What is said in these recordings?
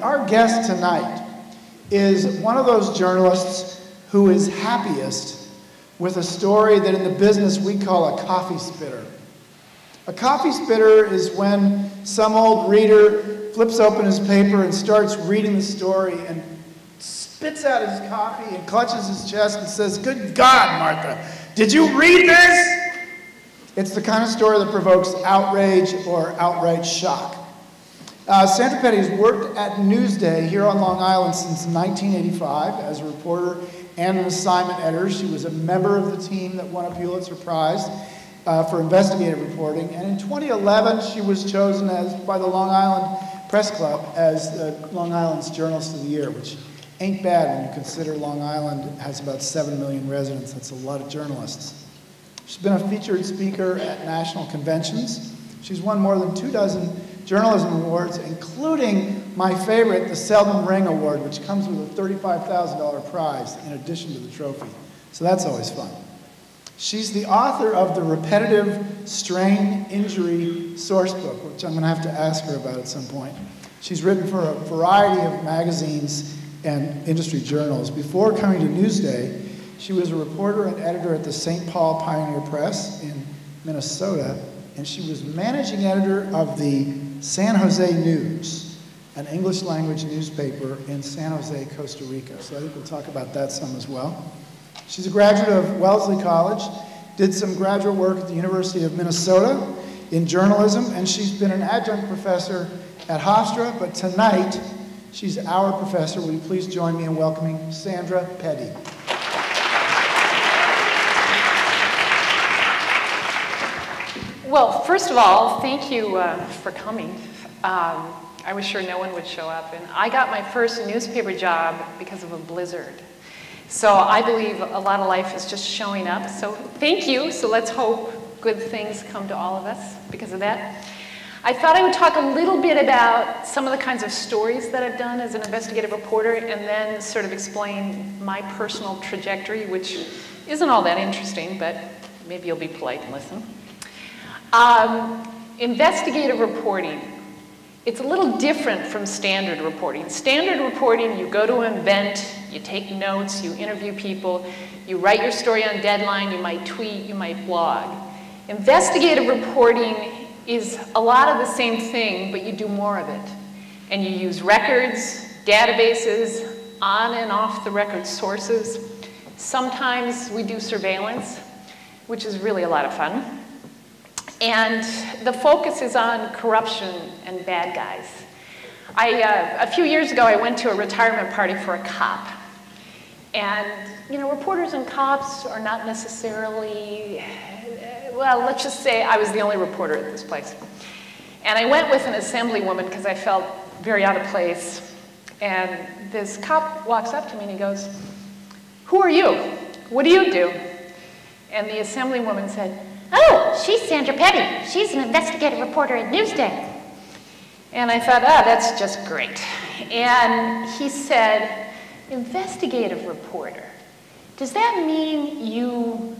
our guest tonight is one of those journalists who is happiest with a story that in the business we call a coffee spitter. A coffee spitter is when some old reader flips open his paper and starts reading the story and spits out his coffee and clutches his chest and says, "Good God, Martha, did you read this?" It's the kind of story that provokes outrage or outright shock. Sandra Peddie has worked at Newsday here on Long Island since 1985 as a reporter and an assignment editor. She was a member of the team that won a Pulitzer Prize for investigative reporting. And in 2011, she was chosen by the Long Island Press Club as Long Island's Journalist of the Year, which ain't bad when you consider Long Island has about 7 million residents. That's a lot of journalists. She's been a featured speaker at national conventions. She's won more than 24 journalism awards, including my favorite, the Selden Ring Award, which comes with a $35,000 prize in addition to the trophy. So that's always fun. She's the author of the Repetitive Strain Injury Sourcebook, which I'm going to have to ask her about at some point. She's written for a variety of magazines and industry journals. Before coming to Newsday, she was a reporter and editor at the St. Paul Pioneer Press in Minnesota, and she was managing editor of the San Jose News, an English language newspaper in San Jose, Costa Rica. So I think we'll talk about that some as well. She's a graduate of Wellesley College, did some graduate work at the University of Minnesota in journalism, and she's been an adjunct professor at Hofstra, but tonight she's our professor. Will you please join me in welcoming Sandra Peddie? Well, first of all, thank you for coming. I was sure no one would show up, and I got my first newspaper job because of a blizzard. So I believe a lot of life is just showing up. So thank you. So let's hope good things come to all of us because of that. I thought I would talk a little bit about some of the kinds of stories that I've done as an investigative reporter, and then sort of explain my personal trajectory, which isn't all that interesting, but maybe you'll be polite and listen. Investigative reporting, it's a little different from standard reporting. Standard reporting, you go to an event, you take notes, you interview people, you write your story on deadline, you might tweet, you might blog. Investigative reporting is a lot of the same thing, but you do more of it. And you use records, databases, on and off the record sources. Sometimes we do surveillance, which is really a lot of fun. And the focus is on corruption and bad guys. A few years ago, I went to a retirement party for a cop. And, you know, reporters and cops are not necessarily, well, let's just say I was the only reporter at this place. And I went with an assemblywoman because I felt very out of place. And this cop walks up to me and he goes, "Who are you? What do you do?" And the assemblywoman said, "Oh, she's Sandra Peddie. She's an investigative reporter at Newsday." And I thought, oh, that's just great. And he said, "Investigative reporter, does that mean you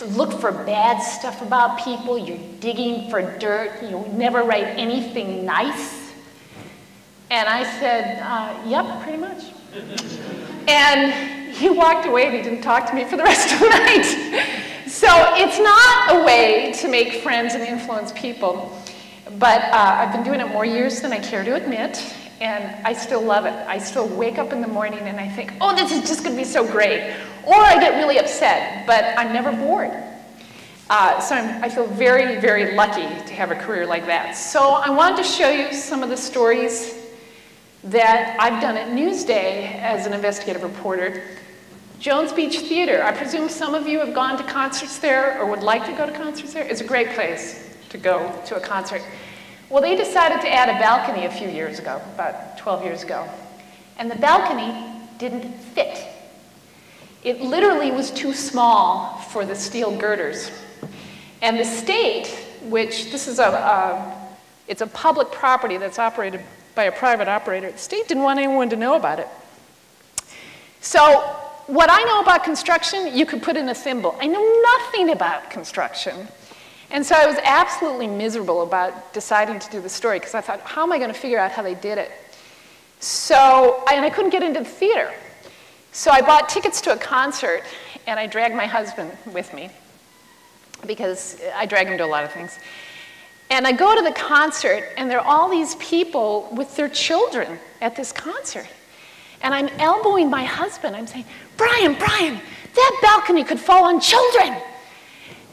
look for bad stuff about people, you're digging for dirt, you never write anything nice?" And I said, yep, pretty much. And he walked away and he didn't talk to me for the rest of the night. So it's not a way to make friends and influence people, but I've been doing it more years than I care to admit, and I still love it. I still wake up in the morning and I think, oh, this is just going to be so great. Or I get really upset, but I'm never bored. So I feel very, very lucky to have a career like that. So I wanted to show you some of the stories that I've done at Newsday as an investigative reporter. Jones Beach Theater, I presume some of you have gone to concerts there or would like to go to concerts there. It's a great place to go to a concert. Well, they decided to add a balcony a few years ago, about 12 years ago. And the balcony didn't fit. It literally was too small for the steel girders. And the state, which this is it's a public property that's operated by a private operator, the state didn't want anyone to know about it. So what I know about construction, you could put in a thimble. I know nothing about construction. And so I was absolutely miserable about deciding to do the story because I thought, how am I going to figure out how they did it? And I couldn't get into the theater. So I bought tickets to a concert, and I dragged my husband with me, because I drag him to a lot of things. And I go to the concert, and there are all these people with their children at this concert. And I'm elbowing my husband. I'm saying, Brian, that balcony could fall on children.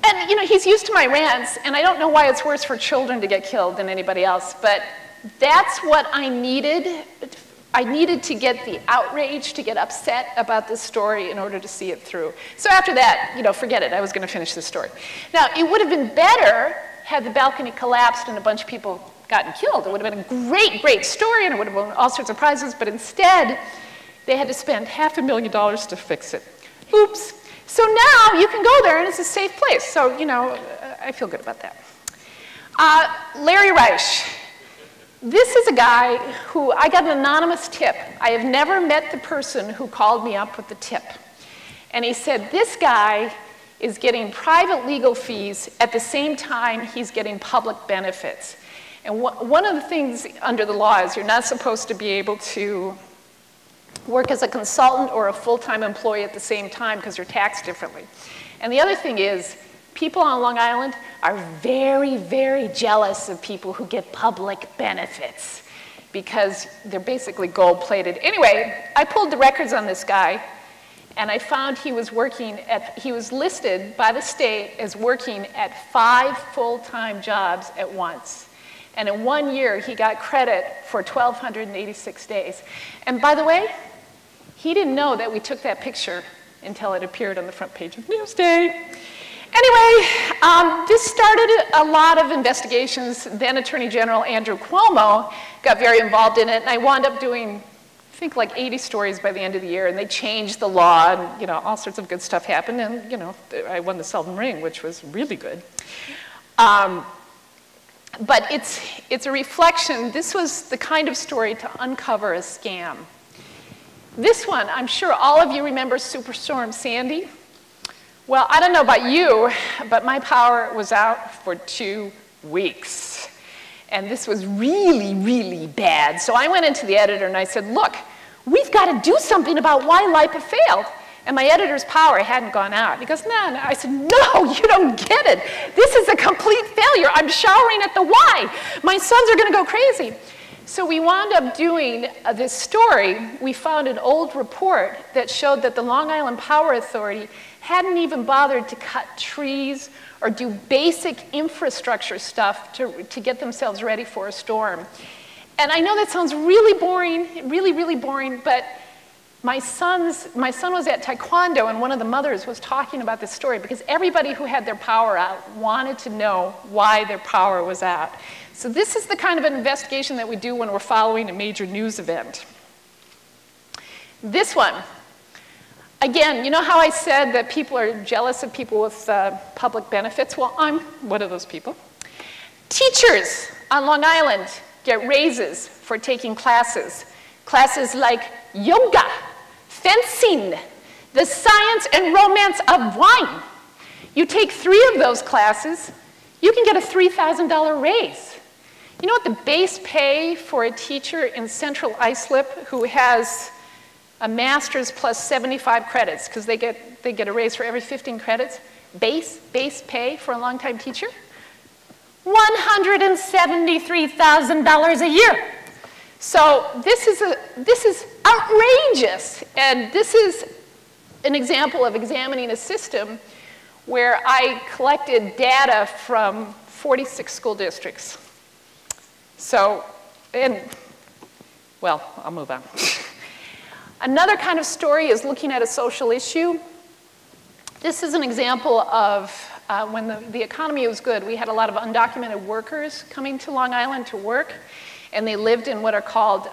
And, you know, he's used to my rants, and I don't know why it's worse for children to get killed than anybody else, but that's what I needed. I needed to get the outrage, to get upset about this story in order to see it through. So after that, you know, forget it. I was going to finish this story. Now, it would have been better had the balcony collapsed and a bunch of people gotten killed. It would have been a great, great story, and it would have won all sorts of prizes, but instead, they had to spend $500,000 to fix it. Oops. So now you can go there, and it's a safe place. So, you know, I feel good about that. Larry Reich. This is a guy who, I got an anonymous tip. I have never met the person who called me up with the tip. And he said, this guy is getting private legal fees at the same time he's getting public benefits. And one of the things under the law is you're not supposed to be able to work as a consultant or a full-time employee at the same time because you're taxed differently. And the other thing is, people on Long Island are very, very jealous of people who get public benefits because they're basically gold-plated. Anyway, I pulled the records on this guy, and I found he was listed by the state as working at 5 full-time jobs at once. And in 1 year, he got credit for 1,286 days. And by the way, he didn't know that we took that picture until it appeared on the front page of Newsday. Anyway, this started a lot of investigations. Then Attorney General Andrew Cuomo got very involved in it, and I wound up doing, I think, like 80 stories by the end of the year, and they changed the law, and, you know, all sorts of good stuff happened, and, you know, I won the Selden Ring, which was really good. But it's a reflection. This was the kind of story to uncover a scam. This one, I'm sure all of you remember Superstorm Sandy. Well, I don't know about you, but my power was out for 2 weeks. And this was really, really bad. So I went into the editor and I said, look, we've got to do something about why Lipa failed. And my editor's power hadn't gone out. He goes, no. I said, no, you don't get it. This is a complete failure. I'm showering at the why. My sons are going to go crazy. So we wound up doing this story. We found an old report that showed that the Long Island Power Authority hadn't even bothered to cut trees or do basic infrastructure stuff to get themselves ready for a storm. And I know that sounds really boring, really, really boring, but my son was at Taekwondo, and one of the mothers was talking about this story because everybody who had their power out wanted to know why their power was out. So this is the kind of an investigation that we do when we're following a major news event. This one. Again, you know how I said that people are jealous of people with public benefits? Well, I'm one of those people. Teachers on Long Island get raises for taking classes. Classes like yoga, fencing, the science and romance of wine. You take 3 of those classes, you can get a $3,000 raise. You know what the base pay for a teacher in Central Islip who has a master's plus 75 credits, because they get a raise for every 15 credits, base pay for a longtime teacher? $173,000 a year. So this is outrageous, and this is an example of examining a system where I collected data from 46 school districts. So, well, I'll move on. Another kind of story is looking at a social issue. This is an example of when the economy was good. We had a lot of undocumented workers coming to Long Island to work, and they lived in what are called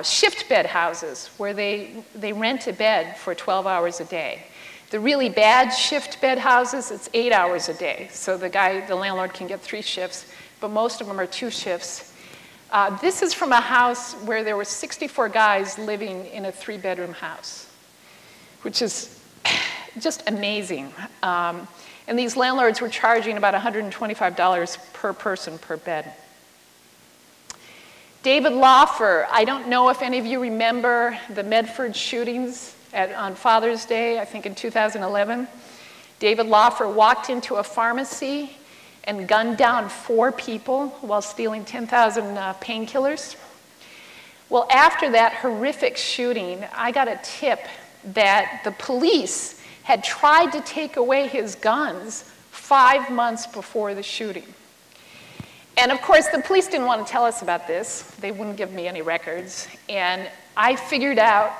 shift bed houses, where they rent a bed for 12 hours a day. The really bad shift bed houses, it's 8 hours a day. So the landlord can get 3 shifts, but most of them are 2 shifts. This is from a house where there were 64 guys living in a 3-bedroom house, which is just amazing. And these landlords were charging about $125 per person per bed. Davidlaufer, I don't know if any of you remember the Medford shootings on Father's Day, I think in 2011. Davidlaufer walked into a pharmacy and gunned down 4 people while stealing 10,000 painkillers. Well, after that horrific shooting, I got a tip that the police had tried to take away his guns 5 months before the shooting. And of course, the police didn't want to tell us about this. They wouldn't give me any records. And I figured out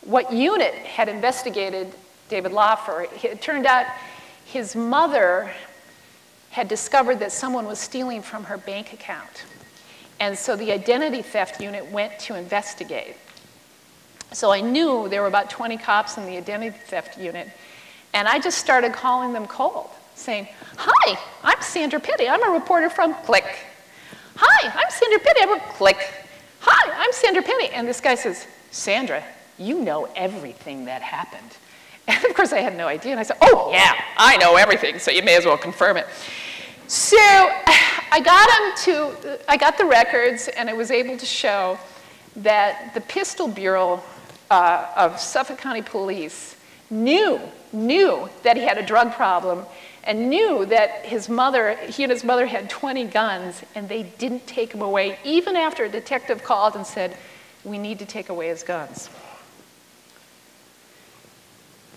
what unit had investigated Davidlaufer. It turned out his mother had discovered that someone was stealing from her bank account. And so the identity theft unit went to investigate. So I knew there were about 20 cops in the identity theft unit. And I just started calling them cold, saying, "Hi, I'm Sandra Peddie. I'm a reporter from Click. Hi, I'm Sandra Peddie. I'm a Click. Hi, I'm Sandra Peddie." And this guy says, "Sandra, you know everything that happened." And of course, I had no idea. And I said, "Oh, yeah, I know everything, so you may as well confirm it." So I got the records, and I was able to show that the Pistol Bureau of Suffolk County Police knew that he had a drug problem and knew that he and his mother had 20 guns, and they didn't take him away, even after a detective called and said, "We need to take away his guns."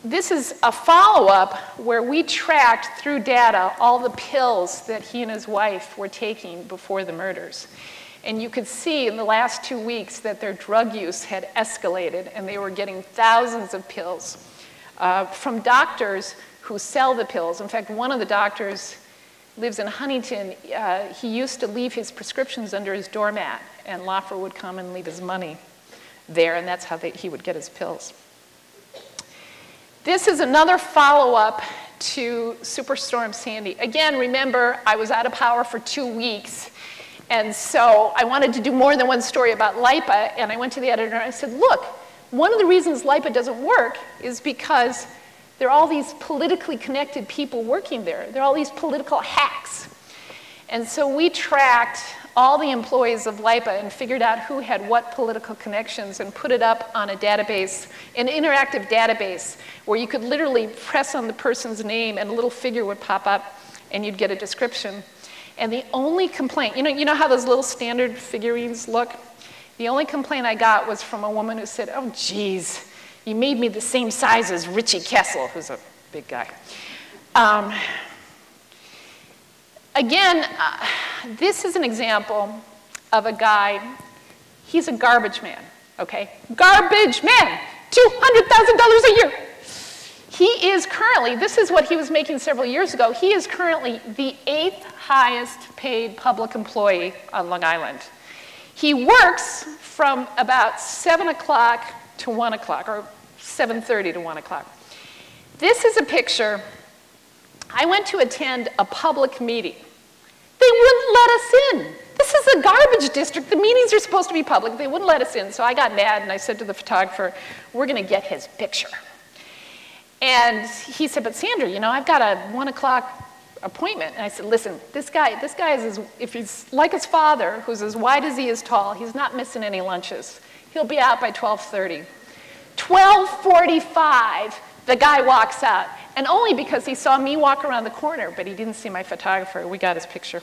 This is a follow-up where we tracked through data all the pills that he and his wife were taking before the murders. And you could see in the last 2 weeks that their drug use had escalated, and they were getting thousands of pills from doctors who sell the pills. In fact, one of the doctors lives in Huntington. He used to leave his prescriptions under his doormat, and Laufer would come and leave his money there, and that's how he would get his pills. This is another follow-up to Superstorm Sandy. Again, remember, I was out of power for 2 weeks, and so I wanted to do more than one story about Lipa, and I went to the editor and I said, "Look, one of the reasons Lipa doesn't work is because there are all these politically connected people working there. There are all these political hacks." And so we tracked all the employees of Lipa and figured out who had what political connections and put it up on a database, an interactive database, where you could literally press on the person's name and a little figure would pop up and you'd get a description. And the only complaint, you know how those little standard figurines look? The only complaint I got was from a woman who said, "Oh, geez, you made me the same size as Richie Kessel," who's a big guy. Again, this is an example of a guy, he's a garbage man, okay? Garbage man, $200,000 a year. He is currently, this is what he was making several years ago, he is currently the 8th highest paid public employee on Long Island. He works from about 7 o'clock to 1 o'clock, or 7:30 to 1 o'clock. This is a picture. I went to attend a public meeting. They wouldn't let us in. This is a garbage district. The meetings are supposed to be public. They wouldn't let us in. So I got mad and I said to the photographer, "We're going to get his picture." And he said, "But Sandra, I've got a 1 o'clock appointment." And I said, "Listen, this guy is, if he's like his father, who's as wide as he is tall, he's not missing any lunches. He'll be out by 12:30. 12:45, the guy walks out. And only because he saw me walk around the corner, but he didn't see my photographer. We got his picture.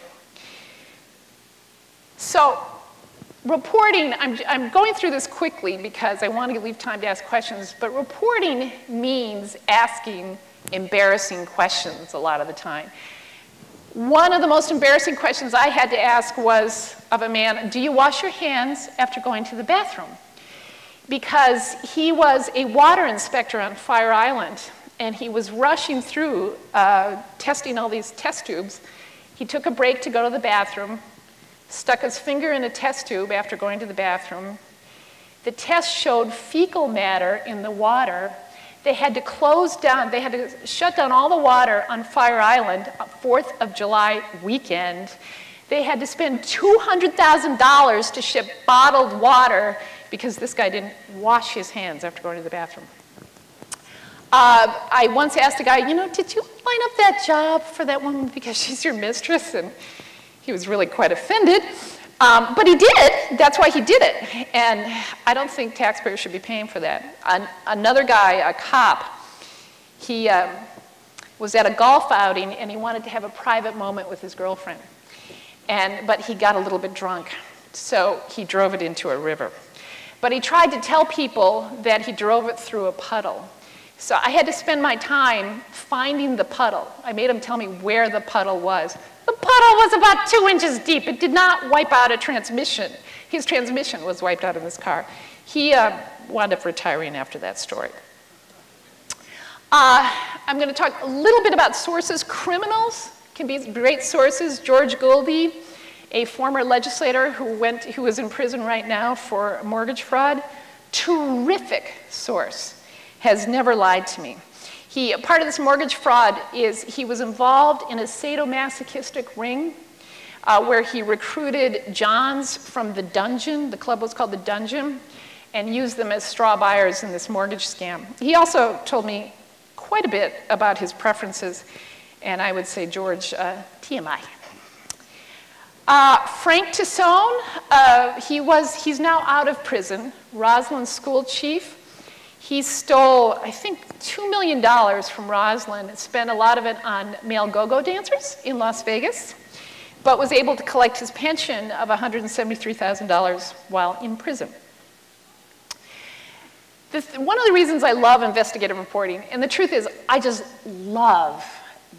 So reporting, I'm going through this quickly because I want to leave time to ask questions, but reporting means asking embarrassing questions a lot of the time. One of the most embarrassing questions I had to ask was of a man, "Do you wash your hands after going to the bathroom?" Because he was a water inspector on Fire Island, and he was rushing through testing all these test tubes. He took a break to go to the bathroom, stuck his finger in a test tube after going to the bathroom. The test showed fecal matter in the water. They had to close down, they had to shut down all the water on Fire Island, 4th of July weekend. They had to spend $200,000 to ship bottled water because this guy didn't wash his hands after going to the bathroom. I once asked a guy, "Did you line up that job for that woman because she's your mistress?" And he was really quite offended. But he did. That's why he did it. And I don't think taxpayers should be paying for that. Another guy, a cop, he was at a golf outing and he wanted to have a private moment with his girlfriend. But he got a little bit drunk, so he drove it into a river. But he tried to tell people that he drove it through a puddle. So I had to spend my time finding the puddle. I made him tell me where the puddle was. The puddle was about 2 inches deep. It did not wipe out a transmission. His transmission was wiped out of his car. He wound up retiring after that story. I'm going to talk a little bit about sources. Criminals can be great sources. George Goldie, a former legislator who is in prison right now for mortgage fraud, terrific source, has never lied to me. Part of this mortgage fraud is he was involved in a sadomasochistic ring where he recruited Johns from the Dungeon, the club was called the Dungeon, and used them as straw buyers in this mortgage scam. He also told me quite a bit about his preferences, and I would say, George, TMI. Frank Tassone, he's now out of prison, Roslin's school chief. He stole, I think, $2 million from Roslyn and spent a lot of it on male go-go dancers in Las Vegas, but was able to collect his pension of $173,000 while in prison. One of the reasons I love investigative reporting, and the truth is I just love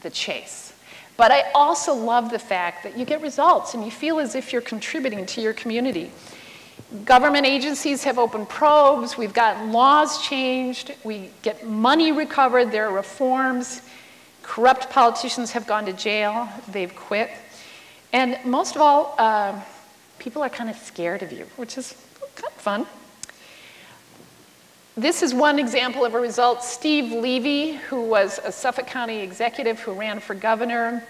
the chase, but I also love the fact that you get results and you feel as if you're contributing to your community. Government agencies have opened probes, we've gotten laws changed, we get money recovered, there are reforms, corrupt politicians have gone to jail, they've quit, and most of all, people are kind of scared of you, which is kind of fun. This is one example of a result. Steve Levy, who was a Suffolk County executive who ran for governor,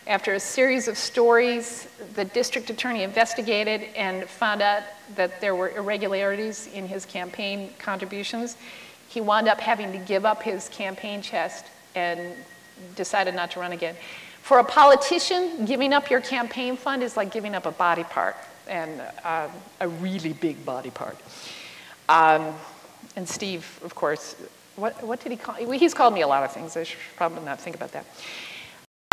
after a series of stories, the district attorney investigated and found out that there were irregularities in his campaign contributions. He wound up having to give up his campaign chest and decided not to run again. For a politician, giving up your campaign fund is like giving up a body part, and a really big body part. And Steve, of course, what did he call? He's called me a lot of things. I should probably not think about that.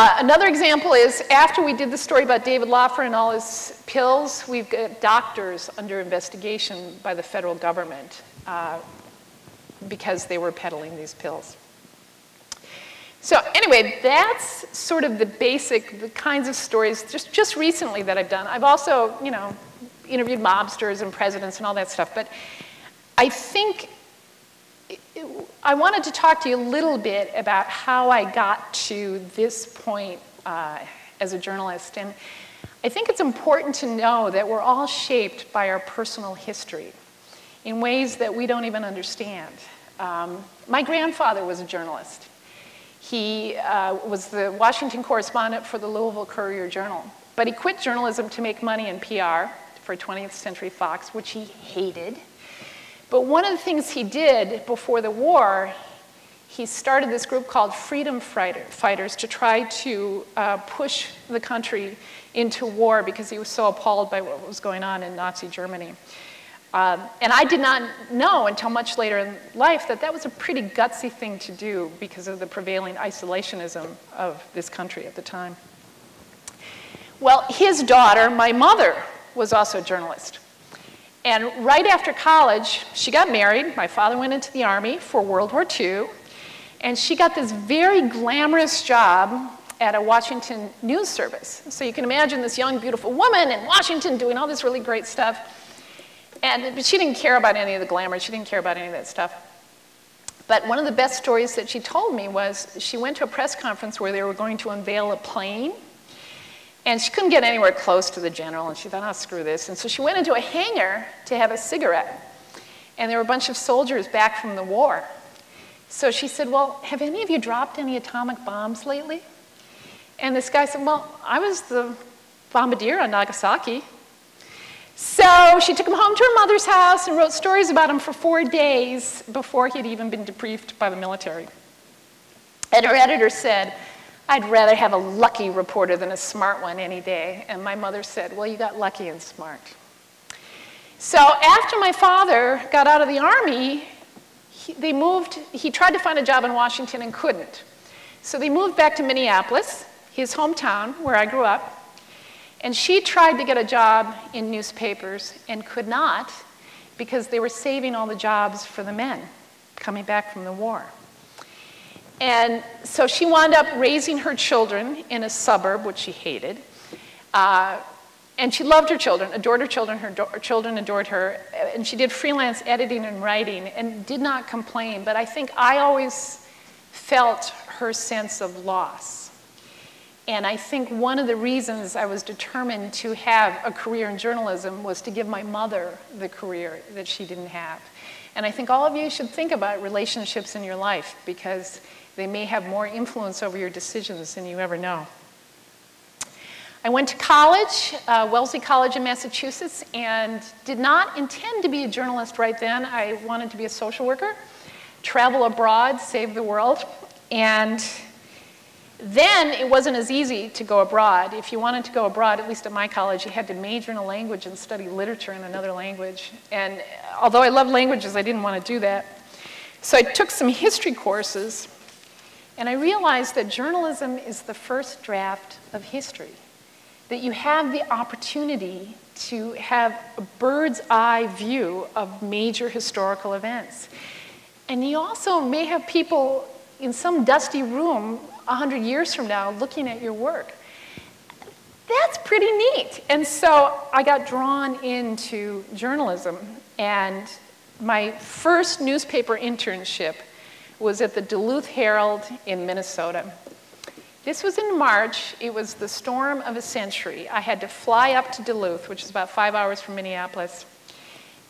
Another example is after we did the story about Davidlaufer and all his pills, we've got doctors under investigation by the federal government because they were peddling these pills. So anyway, that's sort of the kinds of stories just recently that I've done. I've also, interviewed mobsters and presidents and all that stuff, but I think I wanted to talk to you a little bit about how I got to this point as a journalist. And I think it's important to know that we're all shaped by our personal history in ways that we don't even understand. My grandfather was a journalist. He was the Washington correspondent for the Louisville Courier-Journal. But he quit journalism to make money in PR for 20th Century Fox, which he hated. But one of the things he did before the war, he started this group called Freedom Fighters to try to push the country into war because he was so appalled by what was going on in Nazi Germany. And I did not know until much later in life that that was a pretty gutsy thing to do because of the prevailing isolationism of this country at the time. Well, his daughter, my mother, was also a journalist. And right after college, she got married. My father went into the Army for World War II. And she got this very glamorous job at a Washington news service. So you can imagine this young, beautiful woman in Washington doing all this really great stuff. But she didn't care about any of the glamour. She didn't care about any of that stuff. But one of the best stories that she told me was she went to a press conference where they were going to unveil a plane. And she couldn't get anywhere close to the general, and she thought, oh, screw this. And so she went into a hangar to have a cigarette. And there were a bunch of soldiers back from the war. So she said, well, have any of you dropped any atomic bombs lately? And this guy said, well, I was the bombardier on Nagasaki. So she took him home to her mother's house and wrote stories about him for 4 days before he had even been debriefed by the military. And her editor said, I'd rather have a lucky reporter than a smart one any day. And my mother said, well, you got lucky and smart. So after my father got out of the Army, he tried to find a job in Washington and couldn't. So they moved back to Minneapolis, his hometown, where I grew up. And she tried to get a job in newspapers and could not because they were saving all the jobs for the men coming back from the war. And so she wound up raising her children in a suburb, which she hated. And she loved her children, adored her children adored her. And she did freelance editing and writing and did not complain. But I think I always felt her sense of loss. And I think one of the reasons I was determined to have a career in journalism was to give my mother the career that she didn't have. And I think all of you should think about relationships in your life because they may have more influence over your decisions than you ever know. I went to college, Wellesley College in Massachusetts, and did not intend to be a journalist right then. I wanted to be a social worker, travel abroad, save the world. And then it wasn't as easy to go abroad. If you wanted to go abroad, at least at my college, you had to major in a language and study literature in another language. And although I love languages, I didn't want to do that. So I took some history courses, and I realized that journalism is the first draft of history, that you have the opportunity to have a bird's eye view of major historical events. And you also may have people in some dusty room 100 years from now looking at your work. That's pretty neat. And so I got drawn into journalism, and my first newspaper internship was at the Duluth Herald in Minnesota. This was in March. It was the storm of a century. I had to fly up to Duluth, which is about 5 hours from Minneapolis,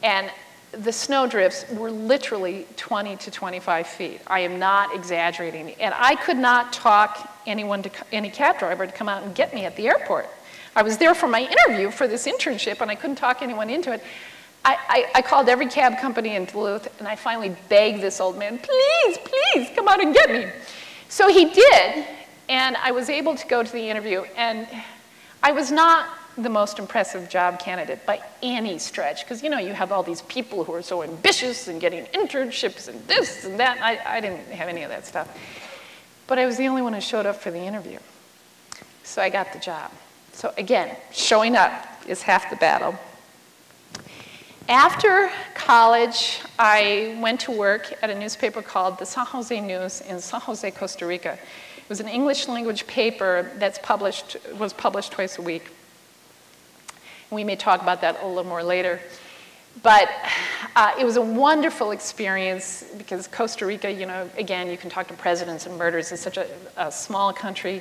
and the snowdrifts were literally 20 to 25 feet. I am not exaggerating. And I could not talk any cab driver to come out and get me at the airport. I was there for my interview for this internship, and I couldn't talk anyone into it. I called every cab company in Duluth, and I finally begged this old man, please, please, come out and get me. So he did, and I was able to go to the interview, and I was not the most impressive job candidate by any stretch, because you know, you have all these people who are so ambitious and getting internships and this and that. I didn't have any of that stuff. But I was the only one who showed up for the interview. So I got the job. So again, showing up is half the battle. After college, I went to work at a newspaper called the San Jose News in San Jose, Costa Rica. It was an English language paper that's was published twice a week. We may talk about that a little more later. But it was a wonderful experience because Costa Rica, you know, again, you can talk to presidents and murderers. It's such a small country.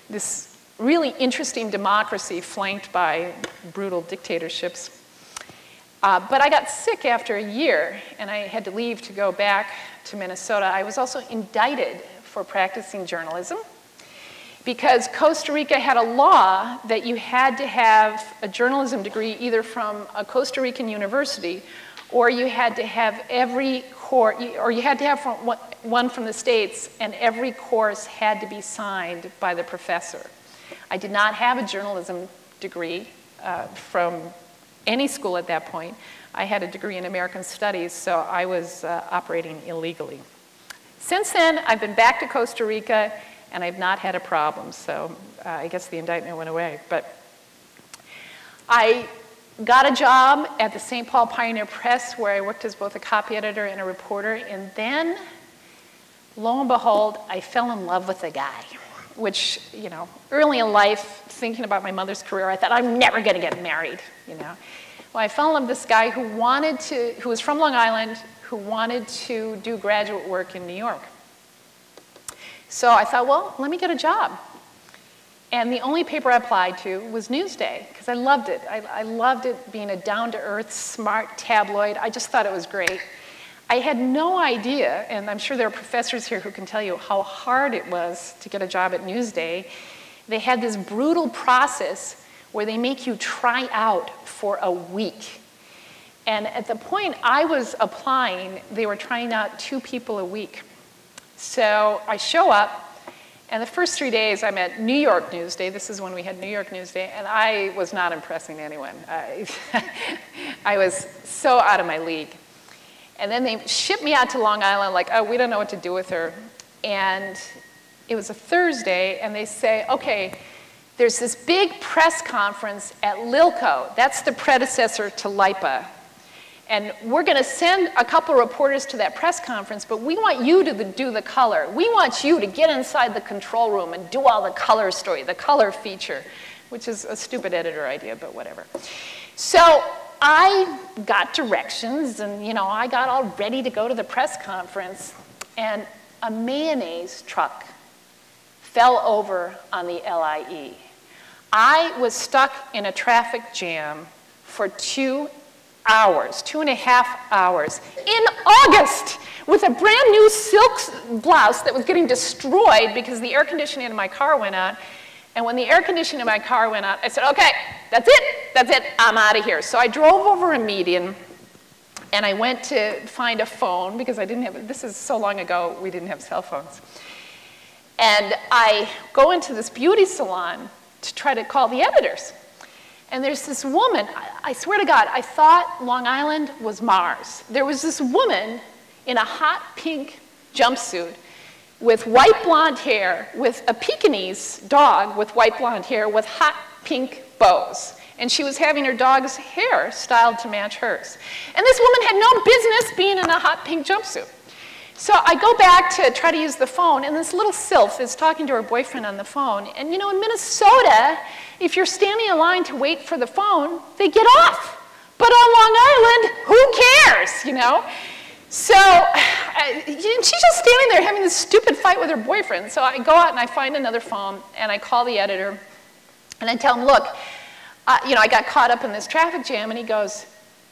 This really interesting democracy flanked by brutal dictatorships. But I got sick after a year, and I had to leave to go back to Minnesota. I was also indicted for practicing journalism because Costa Rica had a law that you had to have a journalism degree either from a Costa Rican university, or you had to have one from the States, and every course had to be signed by the professor. I did not have a journalism degree from any school at that point. I had a degree in American Studies, so I was operating illegally. Since then, I've been back to Costa Rica, and I've not had a problem, so I guess the indictment went away. But I got a job at the St. Paul Pioneer Press, where I worked as both a copy editor and a reporter, and then, lo and behold, I fell in love with a guy, which, you know, early in life, thinking about my mother's career, I thought, I'm never gonna get married, you know. Well, I fell in love with this guy who was from Long Island, who wanted to do graduate work in New York. So I thought, well, let me get a job. And the only paper I applied to was Newsday, because I loved it. I loved it being a down-to-earth, smart tabloid. I just thought it was great. I had no idea, and I'm sure there are professors here who can tell you how hard it was to get a job at Newsday. They had this brutal process where they make you try out for a week. And at the point I was applying, they were trying out 2 people a week. So I show up, And the first 3 days, I'm at New York Newsday. This is when we had New York Newsday, and I was not impressing anyone. I was so out of my league. And then they shipped me out to Long Island, like, oh, we don't know what to do with her. And it was a Thursday, and they say, okay, there's this big press conference at Lilco. That's the predecessor to Lipa. And we're going to send a couple of reporters to that press conference, but we want you to do the color. We want you to get inside the control room and do all the color story, the color feature, which is a stupid editor idea, but whatever. So I got directions, and I got all ready to go to the press conference, and a mayonnaise truck fell over on the LIE. I was stuck in a traffic jam for 2 hours, 2.5 hours, in August, with a brand new silk blouse that was getting destroyed because the air conditioning in my car went out. And when the air conditioning in my car went out, I said, okay, that's it, I'm out of here. So I drove over a median, and I went to find a phone, because I didn't have, this is so long ago, we didn't have cell phones. And I go into this beauty salon to try to call the editors. And there's this woman, I swear to God, I thought Long Island was Mars. There was this woman in a hot pink jumpsuit with white blonde hair, with a Pekingese dog with white blonde hair with hot pink bows. And she was having her dog's hair styled to match hers. And this woman had no business being in a hot pink jumpsuit. So I go back to try to use the phone, and this little sylph is talking to her boyfriend on the phone. And in Minnesota, if you're standing in line to wait for the phone, they get off. But on Long Island, who cares, So she's just standing there having this stupid fight with her boyfriend. So I go out and I find another phone, and I call the editor, and I tell him, look, I got caught up in this traffic jam. And he goes,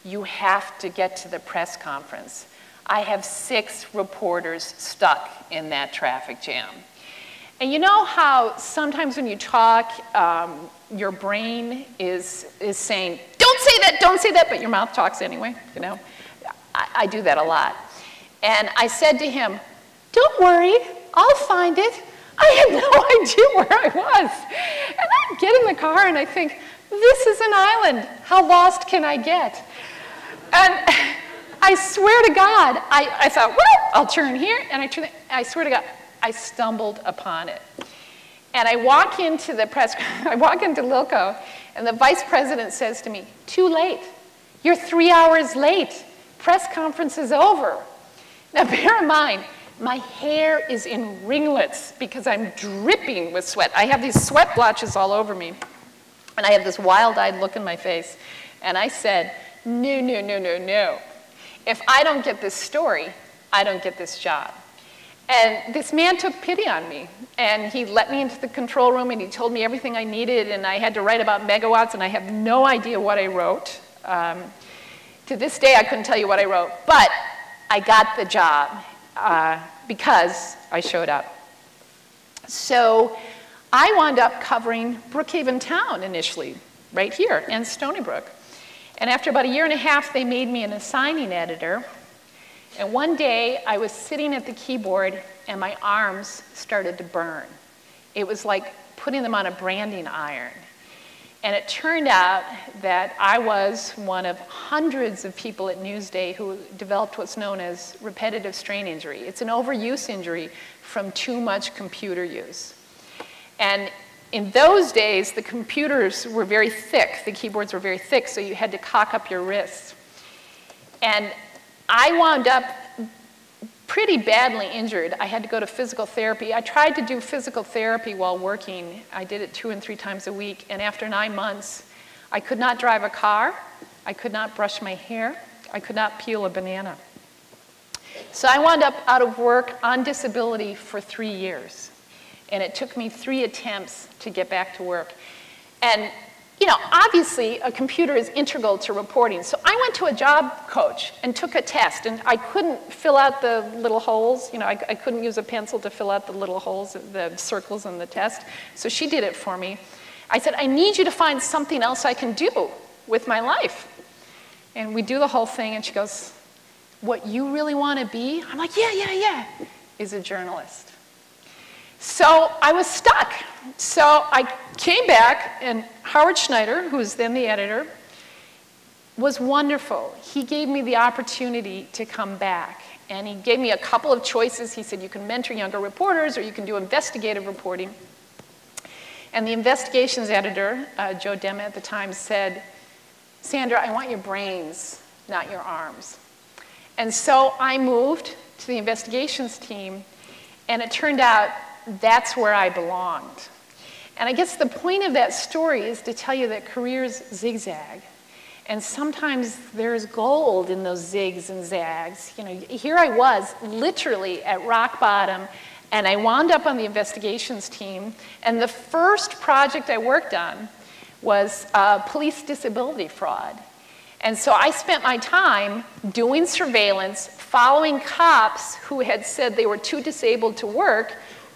you have to get to the press conference. I have 6 reporters stuck in that traffic jam. And you know how sometimes when you talk, your brain is saying, don't say that, but your mouth talks anyway, I do that a lot. And I said to him, don't worry, I'll find it. I had no idea where I was. And I get in the car and I think, this is an island. How lost can I get? And I swear to God, I thought, well, I'll turn here, and I swear to God, I stumbled upon it. And I walk into Lilco, and the vice president says to me, too late. You're 3 hours late. Press conference is over. Now bear in mind, my hair is in ringlets because I'm dripping with sweat. I have these sweat blotches all over me, and I have this wild-eyed look in my face. And I said, no. If I don't get this story, I don't get this job. And this man took pity on me, and he let me into the control room, and he told me everything I needed, and I had to write about megawatts, and I have no idea what I wrote. To this day, I couldn't tell you what I wrote, but I got the job because I showed up. So I wound up covering Brookhaven Town initially, right here, and Stony Brook. And after about 1.5 years, they made me an assigning editor. And one day, I was sitting at the keyboard, and my arms started to burn. It was like putting them on a branding iron. And it turned out that I was one of hundreds of people at Newsday who developed what's known as repetitive strain injury. It's an overuse injury from too much computer use. And in those days, the computers were very thick. The keyboards were very thick, so you had to cock up your wrists. And I wound up pretty badly injured. I had to go to physical therapy. I tried to do physical therapy while working. I did it 2 and 3 times a week. And after 9 months, I could not drive a car. I could not brush my hair. I could not peel a banana. So I wound up out of work on disability for 3 years. And it took me 3 attempts to get back to work. And obviously, a computer is integral to reporting. So I went to a job coach and took a test, and I couldn't fill out the little holes. I couldn't use a pencil to fill out the little holes, the circles in the test. So she did it for me. I said, I need you to find something else I can do with my life. And we do the whole thing, and she goes, what you really want to be? I'm like, yeah, is a journalist. So I was stuck. So I came back, and Howard Schneider, who was then the editor, was wonderful. He gave me the opportunity to come back. And he gave me a couple of choices. He said, you can mentor younger reporters, or you can do investigative reporting. And the investigations editor, Joe Demme at the time, said, Sandra, I want your brains, not your arms. And so I moved to the investigations team, and it turned out that's where I belonged. And I guess the point of that story is to tell you that careers zigzag. And sometimes there's gold in those zigs and zags. You know, here I was, literally at rock bottom, and I wound up on the investigations team. And the first project I worked on was police disability fraud. And so I spent my time doing surveillance, following cops who had said they were too disabled to work,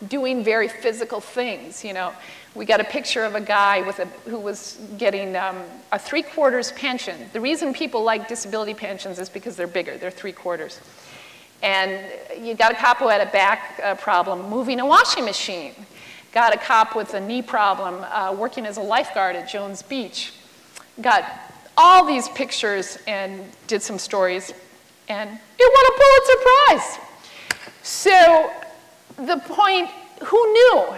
doing very physical things. You know, we got a picture of a guy who was getting a 3/4 pension. The reason people like disability pensions is because they're bigger, they're 3/4. And you got a cop who had a back problem moving a washing machine. Got a cop with a knee problem working as a lifeguard at Jones Beach. Got all these pictures and did some stories, and it won a Pulitzer Prize. So the point, who knew?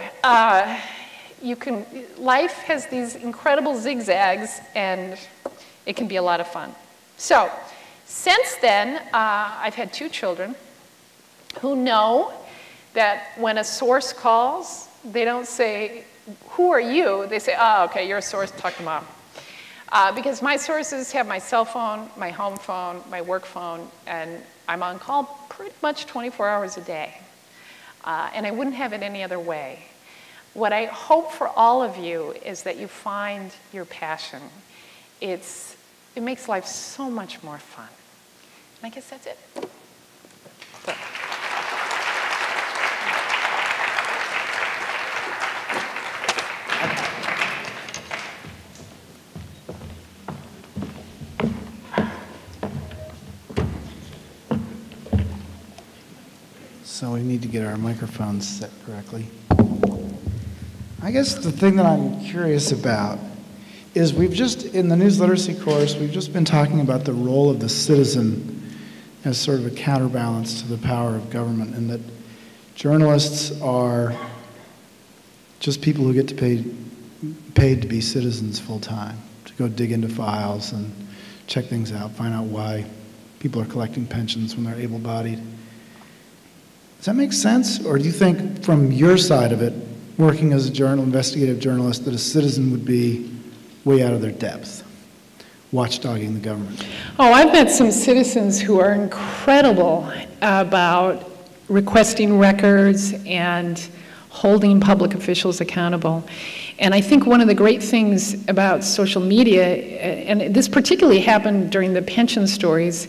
Life has these incredible zigzags, and it can be a lot of fun. So since then, I've had 2 children who know that when a source calls, they don't say, who are you? They say, oh, okay, you're a source, talk to mom. Because my sources have my cell phone, my home phone, my work phone, and I'm on call pretty much 24 hours a day. And I wouldn't have it any other way. What I hope for all of you is that you find your passion. It makes life so much more fun. And I guess that's it. So we need to get our microphones set correctly. I guess the thing that I'm curious about is in the news literacy course, we've just been talking about the role of the citizen as sort of a counterbalance to the power of government, and that journalists are just people who get paid to be citizens full time, to go dig into files and check things out, find out why people are collecting pensions when they're able-bodied. Does that make sense? Or do you think from your side of it, working as a investigative journalist, that a citizen would be way out of their depth, watchdogging the government? Oh, I've met some citizens who are incredible about requesting records and holding public officials accountable. And I think one of the great things about social media, and this particularly happened during the pension stories,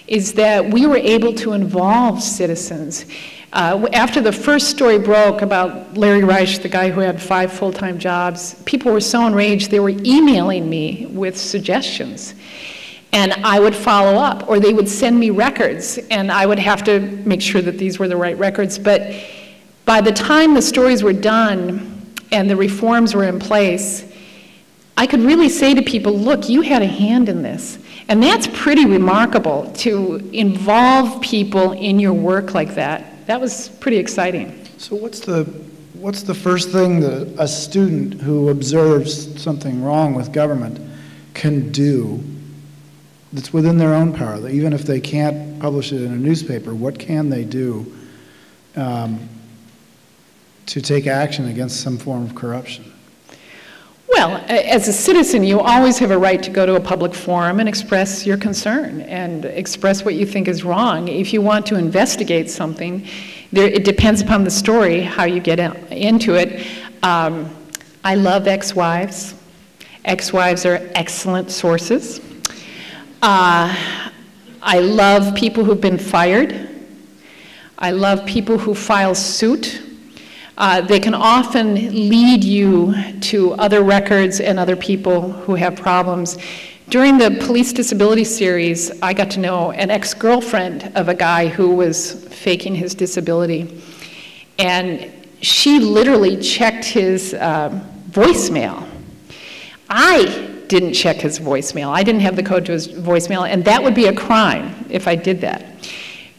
is that we were able to involve citizens. After the first story broke about Larry Reich, the guy who had 5 full-time jobs, people were so enraged they were emailing me with suggestions. And I would follow up, or they would send me records, and I would have to make sure that these were the right records. But by the time the stories were done and the reforms were in place, I could really say to people, look, you had a hand in this. And that's pretty remarkable, to involve people in your work like that. That was pretty exciting. So what's the first thing that a student who observes something wrong with government can do that's within their own power? Even if they can't publish it in a newspaper, what can they do to take action against some form of corruption? Well, as a citizen, you always have a right to go to a public forum and express your concern and express what you think is wrong. If you want to investigate something, it depends upon the story, how you get into it. I love ex-wives. Ex-wives are excellent sources. I love people who've been fired. I love people who file suit. They can often lead you to other records and other people who have problems. During the police disability series, I got to know an ex-girlfriend of a guy who was faking his disability. And she literally checked his voicemail. I didn't check his voicemail. I didn't have the code to his voicemail, and that would be a crime if I did that.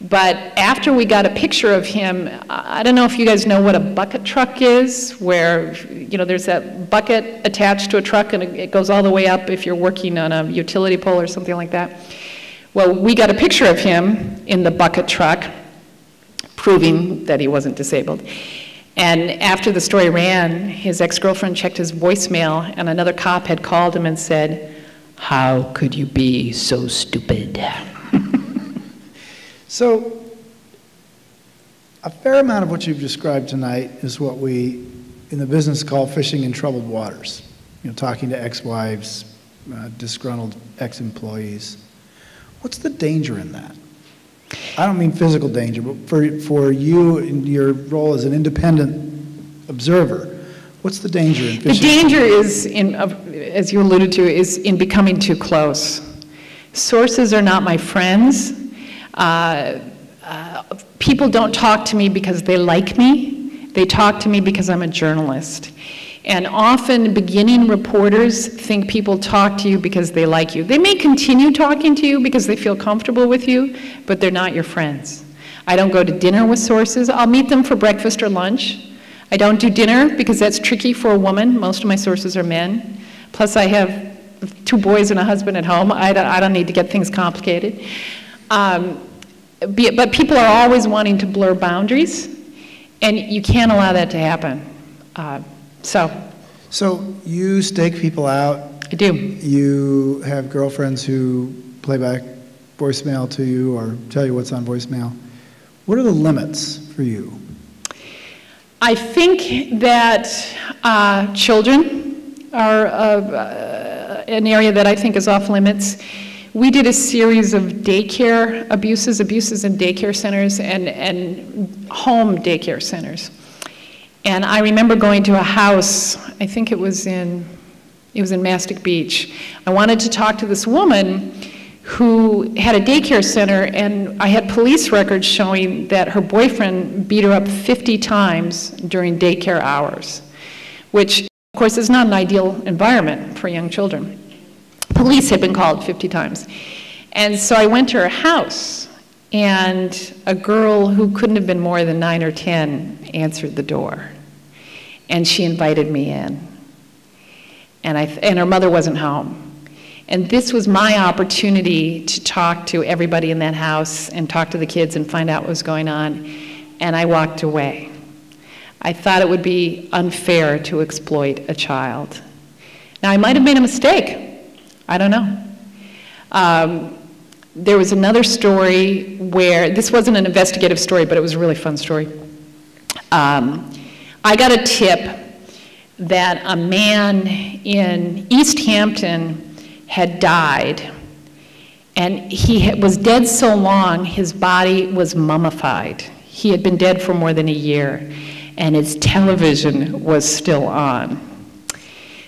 But after we got a picture of him, I don't know if you guys know what a bucket truck is, where, you know, there's that bucket attached to a truck and it goes all the way up if you're working on a utility pole or something like that. Well, we got a picture of him in the bucket truck, proving that he wasn't disabled. And after the story ran, his ex-girlfriend checked his voicemail, and another cop had called him and said, "How could you be so stupid?" So, a fair amount of what you've described tonight is what we, in the business, call fishing in troubled waters. You know, talking to ex-wives, disgruntled ex-employees. What's the danger in that? I don't mean physical danger, but for you in your role as an independent observer, what's the danger in fishing? The danger is, as you alluded to, is in becoming too close. Sources are not my friends. People don't talk to me because they like me. They talk to me because I'm a journalist. And often beginning reporters think people talk to you because they like you. They may continue talking to you because they feel comfortable with you, but they're not your friends. I don't go to dinner with sources. I'll meet them for breakfast or lunch. I don't do dinner because that's tricky for a woman. Most of my sources are men. Plus I have 2 boys and a husband at home. I don't need to get things complicated. But people are always wanting to blur boundaries, and you can't allow that to happen. So you stake people out. I do. You have girlfriends who play back voicemail to you or tell you what's on voicemail. What are the limits for you? I think that children are an area that I think is off limits. We did a series of daycare abuses in daycare centers and home daycare centers. And I remember going to a house, I think it was in Mastic Beach. I wanted to talk to this woman who had a daycare center, and I had police records showing that her boyfriend beat her up 50 times during daycare hours, which, of course, is not an ideal environment for young children. Police had been called 50 times. And so I went to her house, and a girl who couldn't have been more than 9 or 10 answered the door. And she invited me in. And her mother wasn't home. And this was my opportunity to talk to everybody in that house and talk to the kids and find out what was going on. And I walked away. I thought it would be unfair to exploit a child. Now, I might have made a mistake. I don't know. There was another story where, this wasn't an investigative story, but it was a really fun story. I got a tip that a man in East Hampton had died, and he was dead so long his body was mummified. He had been dead for more than a year, and his television was still on.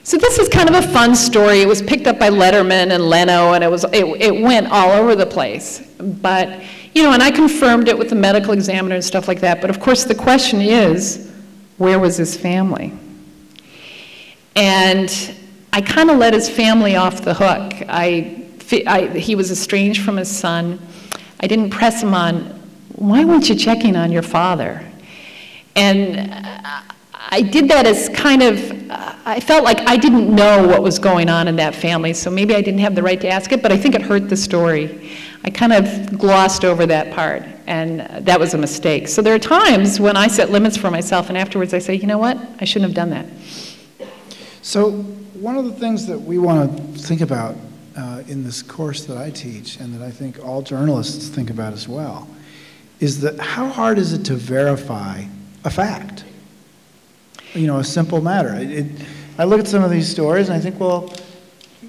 So this is kind of a fun story. It was picked up by Letterman and Leno, and it went all over the place. But, you know, and I confirmed it with the medical examiner and stuff like that. But of course the question is, where was his family? And I kind of let his family off the hook. He was estranged from his son. I didn't press him on, why weren't you checking on your father? And I did that as kind of, I felt like I didn't know what was going on in that family, so maybe I didn't have the right to ask it, but I think it hurt the story. I kind of glossed over that part, and that was a mistake. So there are times when I set limits for myself, and afterwards I say, you know what, I shouldn't have done that. So one of the things that we want to think about in this course that I teach, and that I think all journalists think about as well, is that how hard is it to verify a fact? You know, a simple matter. I look at some of these stories and I think, well,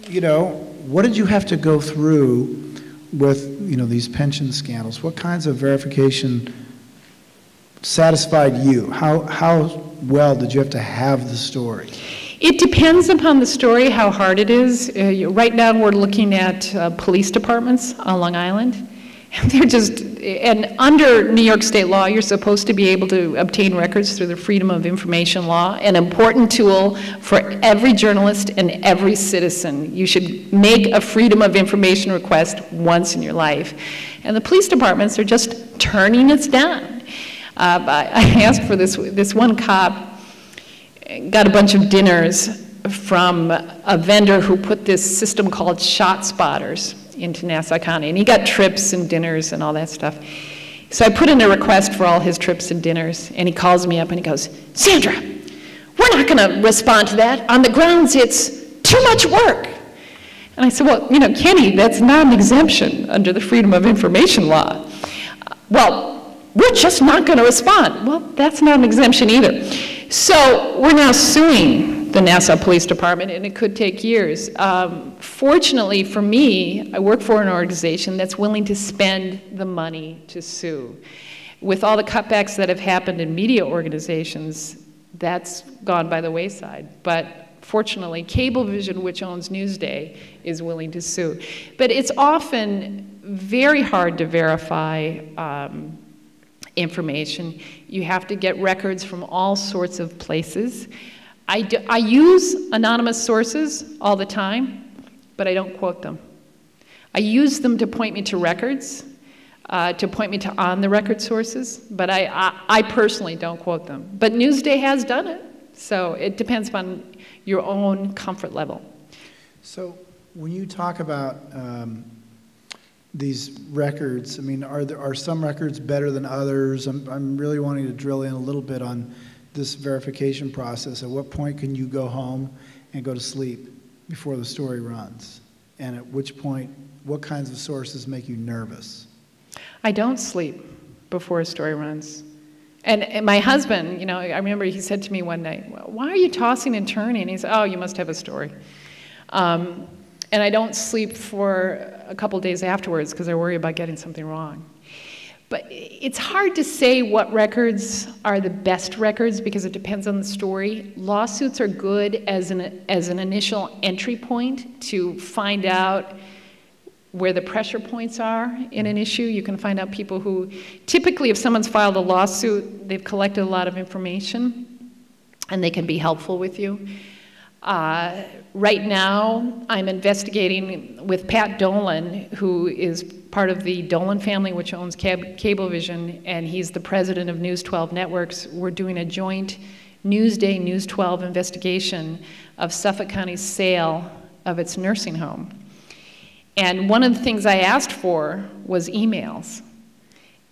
you know, what did you have to go through with, you know, these pension scandals? What kinds of verification satisfied you? How well did you have to have the story? It depends upon the story, how hard it is. Right now we're looking at police departments on Long Island. And they're just, and under New York state law, you're supposed to be able to obtain records through the Freedom of Information law, an important tool for every journalist and every citizen. You should make a Freedom of Information request once in your life. And the police departments are just turning us down. I asked for this one cop, got a bunch of dinners from a vendor who put this system called Shot Spotters into Nassau County, and he got trips and dinners and all that stuff. So I put in a request for all his trips and dinners, and he calls me up and he goes, Sandra, we're not going to respond to that on the grounds it's too much work. And I said, well, you know, Kenny, that's not an exemption under the Freedom of Information law. Well, we're just not going to respond. Well, that's not an exemption either. So we're now suing the Nassau Police Department, and it could take years. Fortunately for me, I work for an organization that's willing to spend the money to sue. With all the cutbacks that have happened in media organizations, that's gone by the wayside. But fortunately, Cablevision, which owns Newsday, is willing to sue. But it's often very hard to verify information. You have to get records from all sorts of places. I use anonymous sources all the time, but I don't quote them. I use them to point me to records, to point me to on-the-record sources, but I personally don't quote them. But Newsday has done it, so it depends upon your own comfort level. So when you talk about these records, I mean, are some records better than others? I'm really wanting to drill in a little bit on this verification process. At what point can you go home and go to sleep before the story runs? And at which point, what kinds of sources make you nervous? I don't sleep before a story runs. And my husband, you know, I remember he said to me one night, well, why are you tossing and turning? And he said, oh, you must have a story. And I don't sleep for a couple days afterwards because I worry about getting something wrong. But it's hard to say what records are the best records because it depends on the story. Lawsuits are good as an initial entry point to find out where the pressure points are in an issue. You can find out people who, typically if someone's filed a lawsuit, they've collected a lot of information and they can be helpful with you. Right now, I'm investigating with Pat Dolan, who is part of the Dolan family, which owns Cablevision, and he's the president of News 12 Networks. We're doing a joint Newsday, News 12 investigation of Suffolk County's sale of its nursing home. And one of the things I asked for was emails.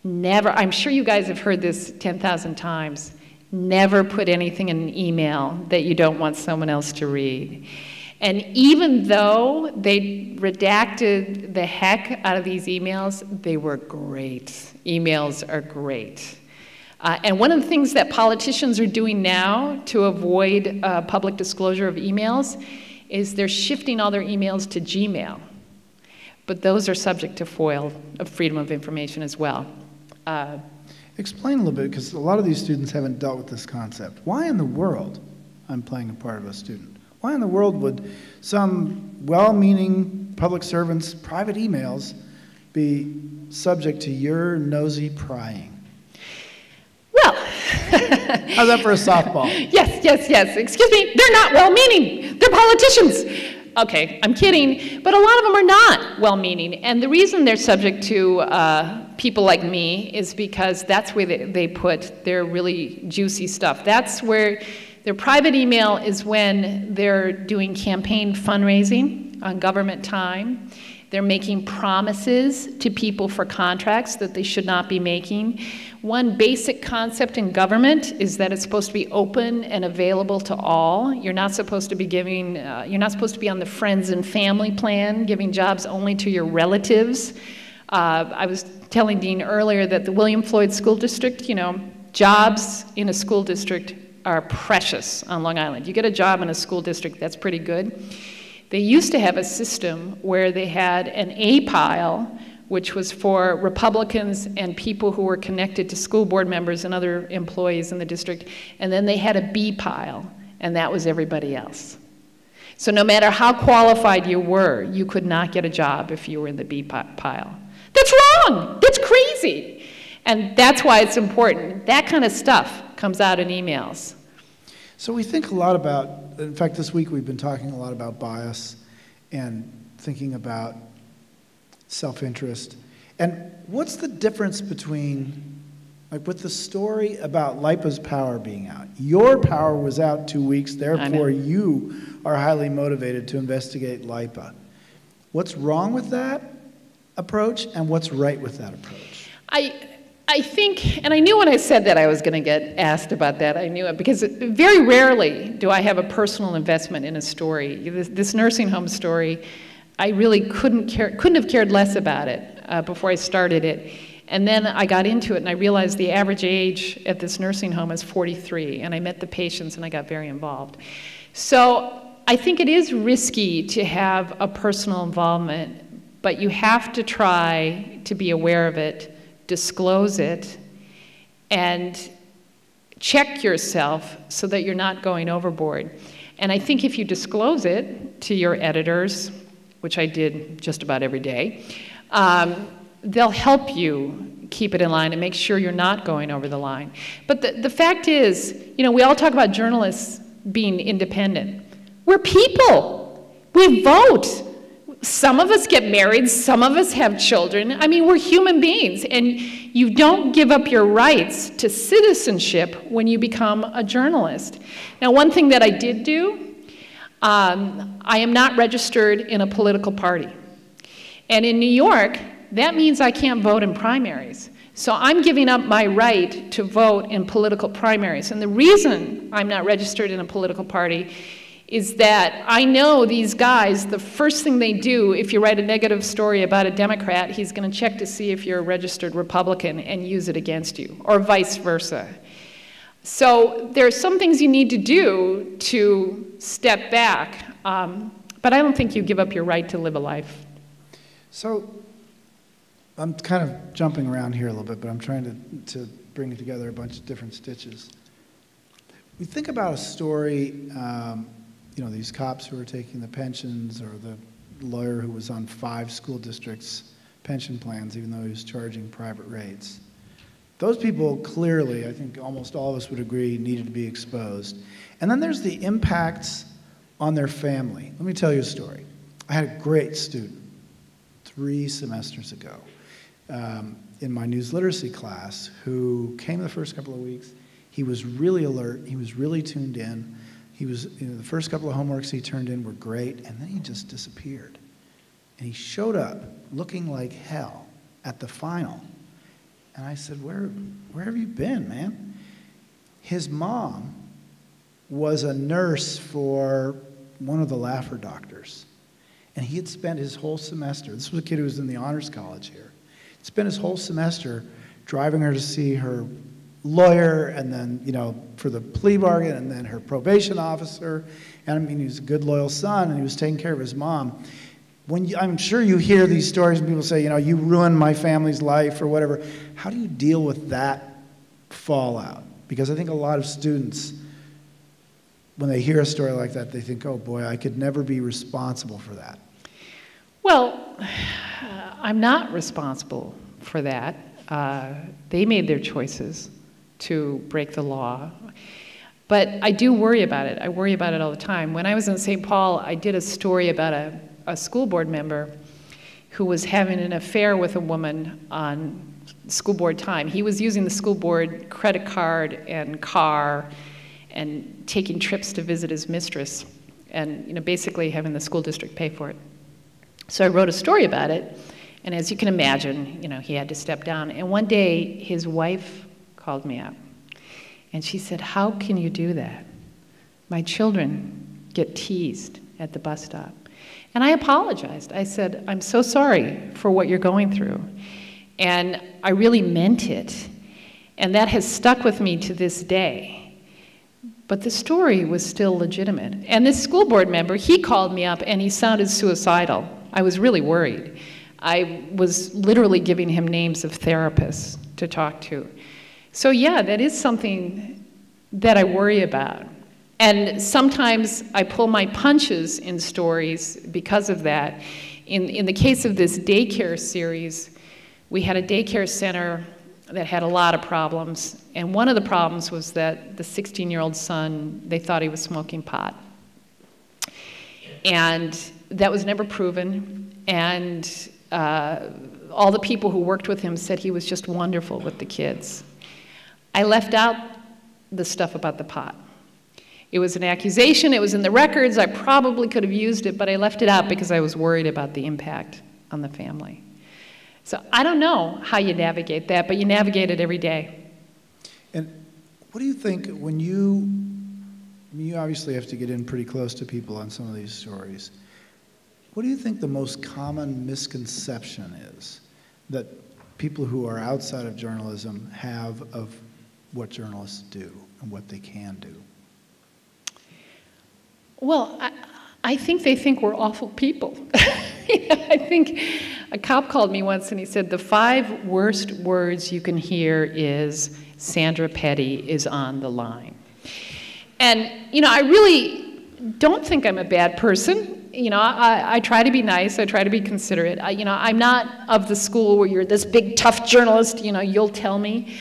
Never, I'm sure you guys have heard this 10,000 times, never put anything in an email that you don't want someone else to read. And even though they redacted the heck out of these emails, they were great. Emails are great. And one of the things that politicians are doing now to avoid public disclosure of emails is they're shifting all their emails to Gmail. But those are subject to FOIL, of Freedom of Information as well. Explain a little bit, because a lot of these students haven't dealt with this concept. Why in the world, I'm playing a part of a student, why in the world would some well-meaning public servant's private emails be subject to your nosy prying? Well, how's that for a softball? Yes. Excuse me, they're not well-meaning. They're politicians. Okay, I'm kidding, but a lot of them are not well-meaning. And the reason they're subject to people like me is because that's where they put their really juicy stuff. That's where their private email is when they're doing campaign fundraising on government time. They're making promises to people for contracts that they should not be making. One basic concept in government is that it's supposed to be open and available to all. You're not supposed to be giving, you're not supposed to be on the friends and family plan, giving jobs only to your relatives. I was telling Dean earlier that the William Floyd School District, you know, jobs in a school district are precious on Long Island. You get a job in a school district, that's pretty good. They used to have a system where they had an A pile, which was for Republicans and people who were connected to school board members and other employees in the district, and then they had a B pile, and that was everybody else. So no matter how qualified you were, you could not get a job if you were in the B pile. That's wrong. That's crazy. And that's why it's important. That kind of stuff comes out in emails. So we think a lot about, in fact, this week we've been talking a lot about bias and thinking about self-interest. And what's the difference between, like with the story about Lipa's power being out? Your power was out 2 weeks, therefore you are highly motivated to investigate Lipa. What's wrong with that approach and what's right with that approach? I think, and I knew when I said that I was going to get asked about that. I knew it because very rarely do I have a personal investment in a story. This nursing home story, I really couldn't have cared less about it before I started it. And then I got into it and I realized the average age at this nursing home is 43, and I met the patients and I got very involved. So I think it is risky to have a personal involvement, but you have to try to be aware of it, disclose it, and check yourself so that you're not going overboard. And I think if you disclose it to your editors, which I did just about every day, they'll help you keep it in line and make sure you're not going over the line. But the fact is, you know, we all talk about journalists being independent. We're people. We vote. Some of us get married, some of us have children. I mean, we're human beings, and you don't give up your rights to citizenship when you become a journalist. Now, one thing that I did do, I am not registered in a political party. And in New York, that means I can't vote in primaries. So I'm giving up my right to vote in political primaries. And the reason I'm not registered in a political party is that I know these guys, the first thing they do, if you write a negative story about a Democrat, he's going to check to see if you're a registered Republican and use it against you, or vice versa. So there are some things you need to do to step back, but I don't think you give up your right to live a life. So I'm kind of jumping around here a little bit, but I'm trying to bring together a bunch of different stitches. We think about a story, you know, these cops who are taking the pensions, or the lawyer who was on 5 school districts' pension plans, even though he was charging private rates. Those people clearly, I think almost all of us would agree, needed to be exposed. And then there's the impacts on their family. Let me tell you a story. I had a great student 3 semesters ago in my news literacy class who came the first couple of weeks. He was really alert. He was really tuned in. He was, you know, the first couple of homeworks he turned in were great, and then he just disappeared. And he showed up looking like hell at the final. And I said, where have you been, man? His mom was a nurse for one of the Laffer doctors. And he had spent his whole semester, this was a kid who was in the honors college here, he spent his whole semester driving her to see her lawyer, and then, you know, for the plea bargain, and then her probation officer. And I mean, he was a good, loyal son, and he was taking care of his mom. I'm sure you hear these stories and people say, you know, you ruined my family's life or whatever. How do you deal with that fallout? Because I think a lot of students, when they hear a story like that, they think, oh boy, I could never be responsible for that. Well, I'm not responsible for that. They made their choices to break the law. But I do worry about it. I worry about it all the time. When I was in St. Paul, I did a story about a school board member who was having an affair with a woman on school board time. He was using the school board credit card and car and taking trips to visit his mistress and, you know, basically having the school district pay for it. So I wrote a story about it, and as you can imagine, you know, he had to step down. And one day, his wife called me up, and she said, how can you do that? My children get teased at the bus stop. And I apologized. I said, I'm so sorry for what you're going through. And I really meant it. And that has stuck with me to this day. But the story was still legitimate. And this school board member, he called me up and he sounded suicidal. I was really worried. I was literally giving him names of therapists to talk to. So yeah, that is something that I worry about. And sometimes I pull my punches in stories because of that. In the case of this daycare series, we had a daycare center that had a lot of problems, and one of the problems was that the 16-year-old son, they thought he was smoking pot. And that was never proven, and all the people who worked with him said he was just wonderful with the kids. I left out the stuff about the pot. It was an accusation, it was in the records, I probably could have used it, but I left it out because I was worried about the impact on the family. So I don't know how you navigate that, but you navigate it every day. And what do you think when you obviously have to get in pretty close to people on some of these stories. What do you think the most common misconception is that people who are outside of journalism have of what journalists do and what they can do? Well, I think they think we're awful people. I think a cop called me once and he said, the 5 worst words you can hear is, Sandra Peddie is on the line. And, you know, I really don't think I'm a bad person. You know, I try to be nice, I try to be considerate. You know, I'm not of the school where you're this big, tough journalist, you know, you'll tell me.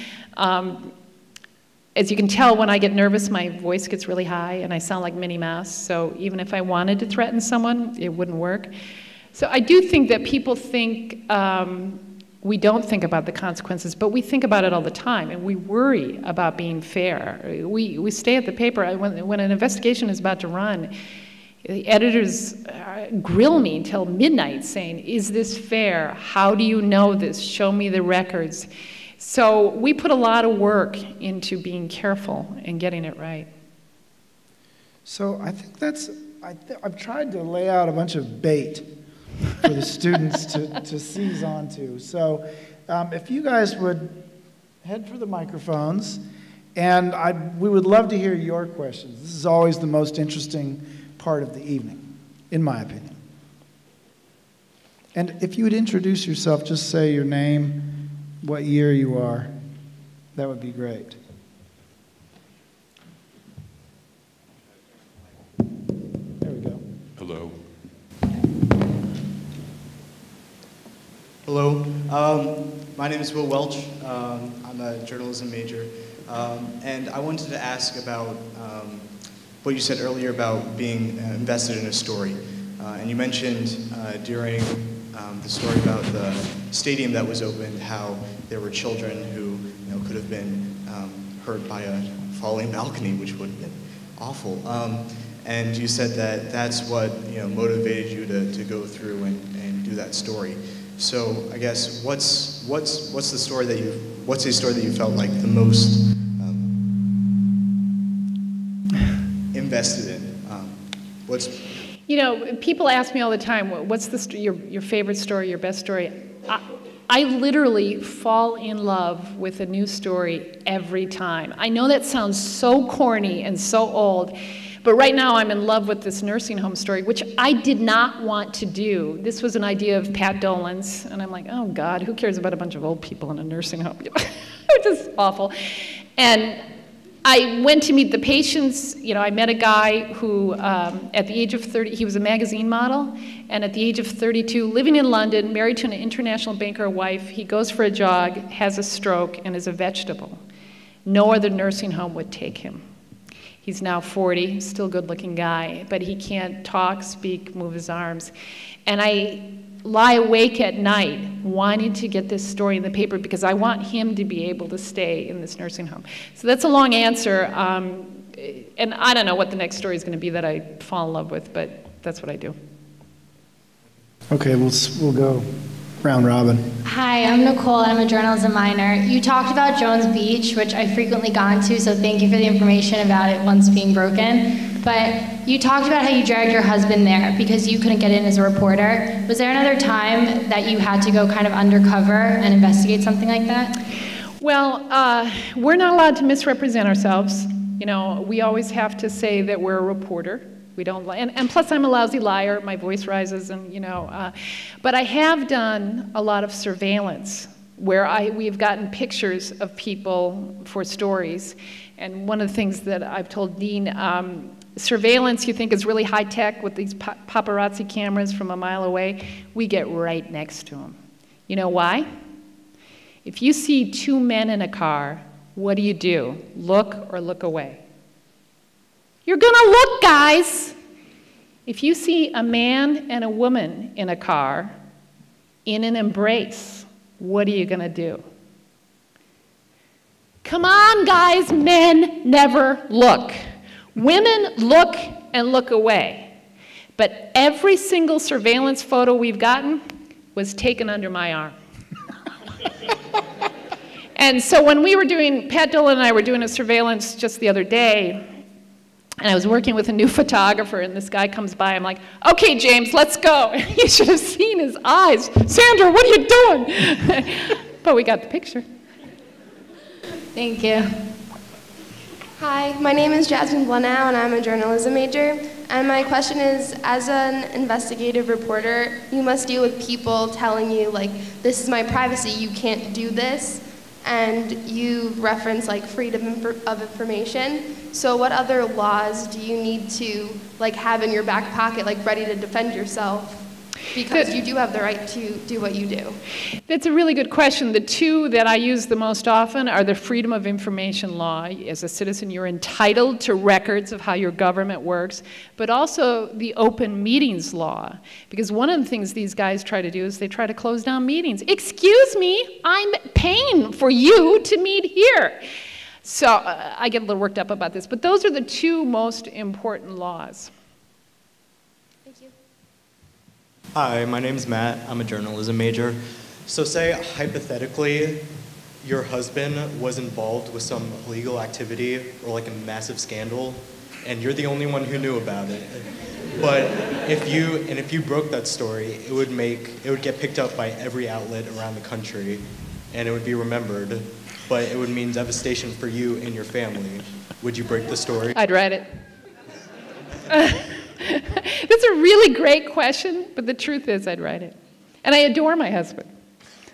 As you can tell, when I get nervous, my voice gets really high and I sound like Minnie Mouse. So even if I wanted to threaten someone, it wouldn't work. So I do think that people think we don't think about the consequences, but we think about it all the time, and we worry about being fair. We stay at the paper. When an investigation is about to run, the editors grill me until midnight saying, is this fair? How do you know this? Show me the records. So we put a lot of work into being careful and getting it right. So I think I've tried to lay out a bunch of bait for the students to seize onto. So if you guys would head for the microphones, and we would love to hear your questions. This is always the most interesting part of the evening, in my opinion. And if you would introduce yourself, just say your name, what year you are, that would be great. There we go. Hello. Hello, my name is Will Welch. I'm a journalism major, and I wanted to ask about what you said earlier about being invested in a story. And you mentioned during the story about the stadium that was opened how there were children who could have been hurt by a falling balcony, which would have been awful. And you said that that's what motivated you to go through and do that story. So I guess what's the story that you felt like the most invested in? People ask me all the time, what's your favorite story, your best story? I literally fall in love with a new story every time. I know that sounds so corny and so old, but right now I'm in love with this nursing home story, which I did not want to do. This was an idea of Pat Dolan's, and I'm like, oh God, who cares about a bunch of old people in a nursing home? Which is awful. And I went to meet the patients. I met a guy who, at the age of 30, he was a magazine model, and at the age of 32, living in London, married to an international banker wife, he goes for a jog, has a stroke, and is a vegetable. No other nursing home would take him. He's now 40, still a good-looking guy, but he can't talk, speak, move his arms. And I lie awake at night wanting to get this story in the paper because I want him to be able to stay in this nursing home. So that's a long answer, and I don't know what the next story is going to be that I fall in love with, but that's what I do. Okay, we'll go round robin. Hi, I'm Nicole, and I'm a journalism minor. You talked about Jones Beach, which I've frequently gone to, so thank you for the information about it once being broken. But you talked about how you dragged your husband there because you couldn't get in as a reporter. Was there another time that you had to go kind of undercover and investigate something like that? Well, we're not allowed to misrepresent ourselves. We always have to say that we're a reporter. We don't lie, and plus I'm a lousy liar. My voice rises, and but I have done a lot of surveillance where we've gotten pictures of people for stories. And one of the things that I've told Dean, surveillance you think is really high tech with these paparazzi cameras from a mile away. We get right next to them. You know why? If you see two men in a car, what do? Look or look away? You're gonna look, guys! If you see a man and a woman in a car, in an embrace, what are you gonna do? Come on, guys, men never look. Women look and look away. But every single surveillance photo we've gotten was taken under my arm. And so when we were doing, Pat Dillon and I were doing a surveillance just the other day, and I was working with a new photographer, and this guy comes by. I'm like, okay, James, let's go. And you should have seen his eyes. Sandra, what are you doing? But we got the picture. Thank you. Hi, my name is Jasmine Blennow, and I'm a journalism major. And my question is, as an investigative reporter, you must deal with people telling you, like, this is my privacy, you can't do this. And you reference, like, freedom of information. So what other laws do you need to, like, have in your back pocket, like, ready to defend yourself? Because you do have the right to do what you do. That's a really good question. The two that I use the most often are the Freedom of Information law. As a citizen, you're entitled to records of how your government works, but also the Open Meetings law. Because one of the things these guys try to do is they try to close down meetings. Excuse me, I'm paying for you to meet here. So I get a little worked up about this, but those are the two most important laws. Hi, my name's Matt. I'm a journalism major. So say, hypothetically, your husband was involved with some illegal activity or like a massive scandal, and you're the only one who knew about it. But if you broke that story, it would get picked up by every outlet around the country, and it would be remembered, but it would mean devastation for you and your family. Would you break the story? I'd write it. That's a really great question, but the truth is I'd write it. And I adore my husband.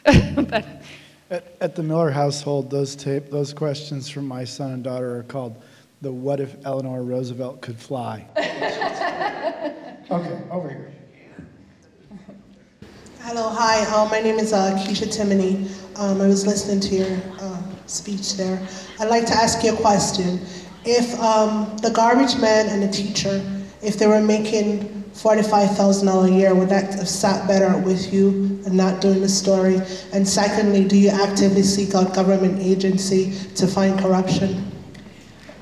At the Miller household, those questions from my son and daughter are called the "What if Eleanor Roosevelt could fly?" Okay, over here. Hello, hi. My name is Aisha Timoney. I was listening to your speech there. I'd like to ask you a question. If the garbage man and the teacher, if they were making $45,000 a year, would that have sat better with you and not doing the story? And secondly, do you actively seek out government agency to find corruption?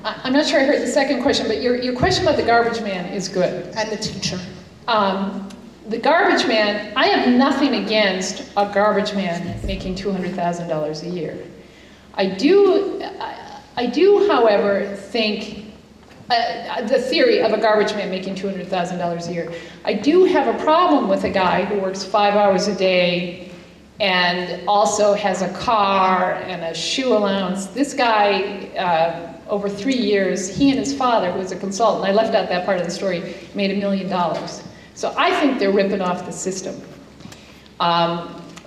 I'm not sure I heard the second question, but your question about the garbage man is good. And the teacher. The garbage man, I have nothing against a garbage man making $200,000 a year. I do, however, think the theory of a garbage man making $200,000 a year. I do have a problem with a guy who works 5 hours a day and also has a car and a shoe allowance. This guy, over 3 years, he and his father, who was a consultant, I left out that part of the story, made $1 million. So I think they're ripping off the system.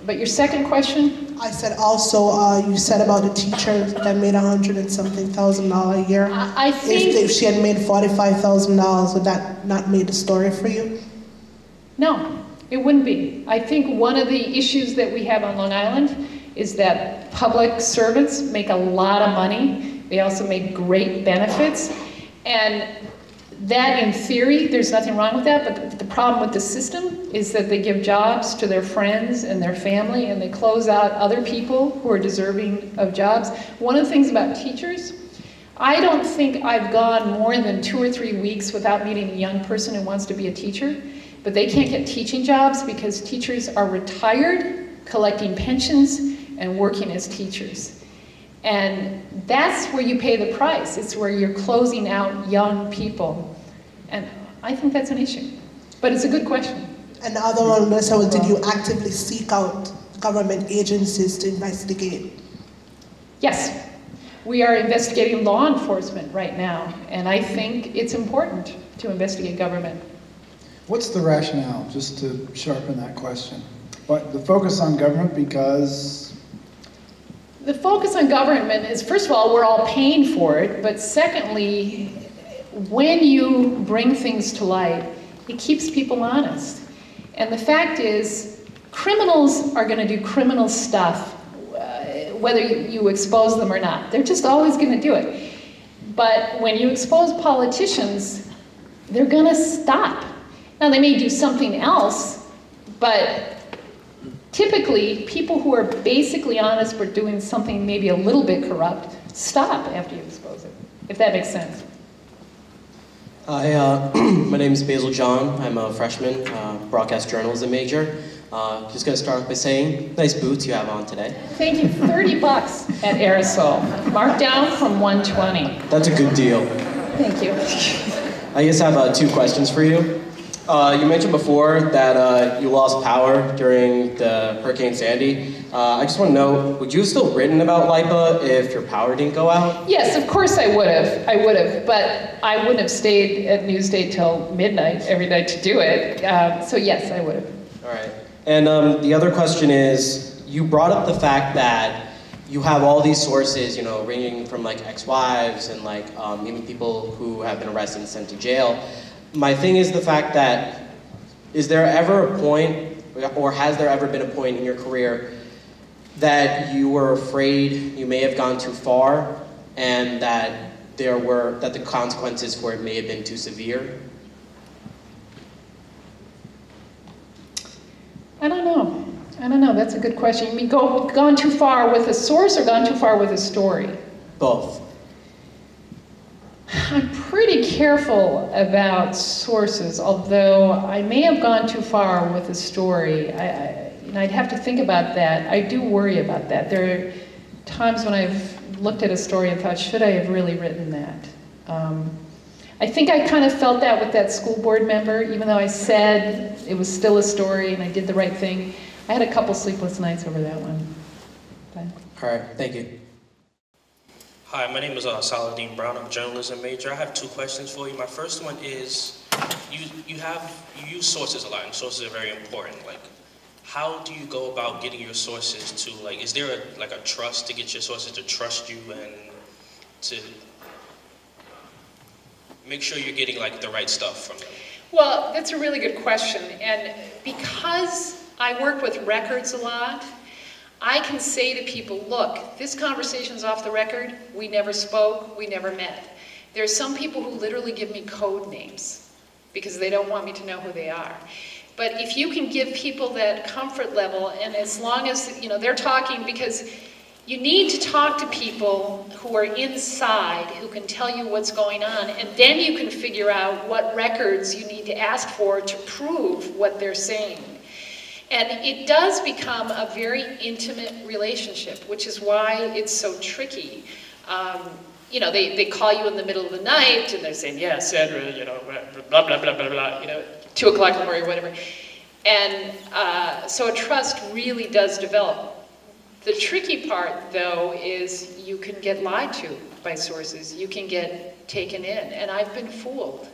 But your second question? I said also, you said about the teacher that made $100,000 and something a year. I think if she had made $45,000, would that not made the story for you? No, it wouldn't be. I think one of the issues that we have on Long Island is that public servants make a lot of money. They also make great benefits. And that, in theory, there's nothing wrong with that, but the problem with the system is that they give jobs to their friends and their family, and they close out other people who are deserving of jobs. One of the things about teachers, I don't think I've gone more than 2 or 3 weeks without meeting a young person who wants to be a teacher, but they can't get teaching jobs because teachers are retired, collecting pensions, and working as teachers. And that's where you pay the price. It's where you're closing out young people. And I think that's an issue. But it's a good question. And the other one, Melissa, did you actively seek out government agencies to investigate? Yes. We are investigating law enforcement right now. And I think it's important to investigate government. What's the rationale, just to sharpen that question? But the focus on government because... The focus on government is, first of all, we're all paying for it, but secondly, when you bring things to light, it keeps people honest. And the fact is, criminals are going to do criminal stuff. whether you expose them or not. They're just always going to do it. But when you expose politicians, they're going to stop. Now, they may do something else, but typically, people who are basically honest but doing something maybe a little bit corrupt, stop after you expose it, if that makes sense. Hi, my name is Basil John. I'm a freshman, broadcast journalism major. Just going to start off by saying, nice boots you have on today. Thank you. $30 at Aerosol. Marked down from $120. That's a good deal. Thank you. I guess I have 2 questions for you. You mentioned before that you lost power during the Hurricane Sandy. I just want to know, would you have still written about Lipa if your power didn't go out? Yes, of course I would have, but I wouldn't have stayed at Newsday till midnight every night to do it. So yes, I would have. All right. And the other question is, you brought up the fact that you have all these sources, you know, ranging from like ex-wives and like even people who have been arrested and sent to jail. My thing is the fact that, is there ever a point, or has there ever been a point in your career that you were afraid you may have gone too far and that the consequences for it may have been too severe? I don't know, that's a good question. You mean gone too far with a source or gone too far with a story? Both. I'm pretty careful about sources, although I may have gone too far with a story. I'd have to think about that. I do worry about that. There are times when I've looked at a story and thought, should I have really written that? I think I kind of felt that with that school board member, even though I said it was still a story and I did the right thing. I had a couple sleepless nights over that one. But. All right, thank you. Hi, my name is Saladin Brown. I'm a journalism major. I have 2 questions for you. My first one is, you use sources a lot, and sources are very important. Like, how do you go about getting your sources to, like, is there a trust to get your sources to trust you and to make sure you're getting like the right stuff from them? Well, that's a really good question, and because I work with records a lot, I can say to people, look, this conversation's off the record, we never spoke, we never met. There are some people who literally give me code names because they don't want me to know who they are. But if you can give people that comfort level, and as long as, you know, they're talking, because you need to talk to people who are inside, who can tell you what's going on, and then you can figure out what records you need to ask for to prove what they're saying. And it does become a very intimate relationship, which is why it's so tricky. You know, they call you in the middle of the night and they're saying, yeah, Sandra, you know, blah, blah, blah, blah, blah, you know, 2 o'clock in the morning, whatever. And so a trust really does develop. The tricky part, though, is you can get lied to by sources. You can get taken in, and I've been fooled.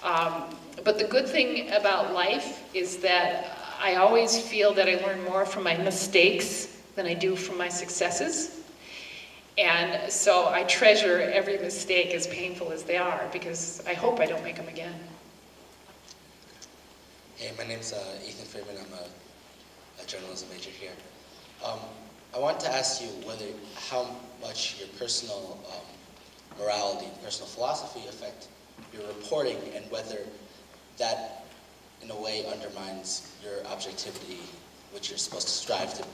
But the good thing about life is that I always feel that I learn more from my mistakes than I do from my successes. And so I treasure every mistake, as painful as they are, because I hope I don't make them again. Hey, my name's Ethan Freeman. I'm a journalism major here. I want to ask you how much your personal morality, personal philosophy affect your reporting, and whether that in a way undermines your objectivity, which you're supposed to strive to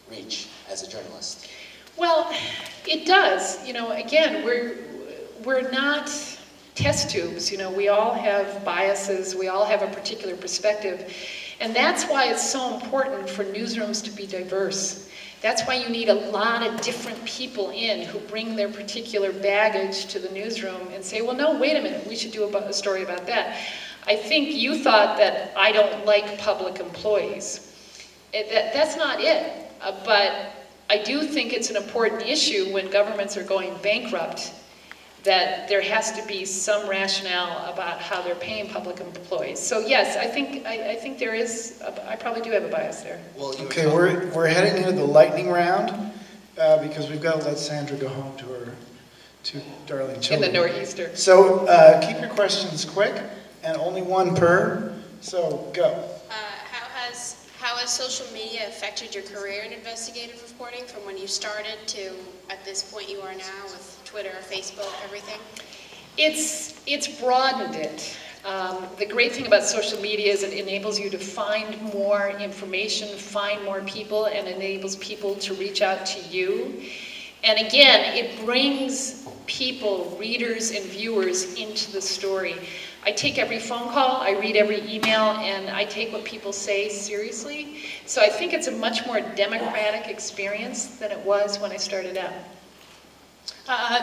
reach as a journalist. Well, it does. You know, again, we're not test tubes. You know, we all have biases. We all have a particular perspective. And that's why it's so important for newsrooms to be diverse. That's why you need a lot of different people in who bring their particular baggage to the newsroom and say, well, no, wait a minute, we should do a story about that. I think you thought that I don't like public employees. That's not it. But I do think it's an important issue when governments are going bankrupt, that there has to be some rationale about how they're paying public employees. So yes, I think there is, I probably do have a bias there. Well, okay, we're heading into the lightning round because we've got to let Sandra go home to her 2 darling children. In the Nor'easter. So keep your questions quick and only 1 per, so go. How How has social media affected your career in investigative reporting from when you started to at this point you are now with Twitter, Facebook, everything? It's broadened it. The great thing about social media is it enables you to find more information, find more people, and enables people to reach out to you. And again, it brings people, readers and viewers into the story. I take every phone call, I read every email, and I take what people say seriously. So I think it's a much more democratic experience than it was when I started out.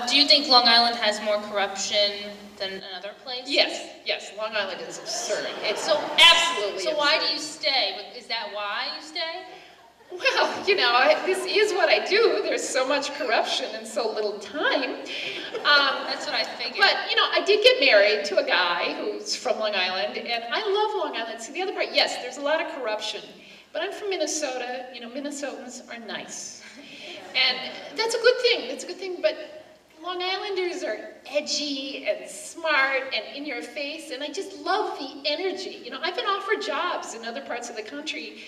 Do you think Long Island has more corruption than another place? Yes, yes, Long Island is absurd. It's so absolutely So absurd. why do you stay? Is that why you stay? Well, you know, this is what I do. There's so much corruption and so little time. That's what I figured. But, you know, I did get married to a guy who's from Long Island, and I love Long Island. See, the other part, yes, there's a lot of corruption. But I'm from Minnesota. You know, Minnesotans are nice. And that's a good thing. That's a good thing. But Long Islanders are edgy and smart and in your face, and I just love the energy. You know, I've been offered jobs in other parts of the country,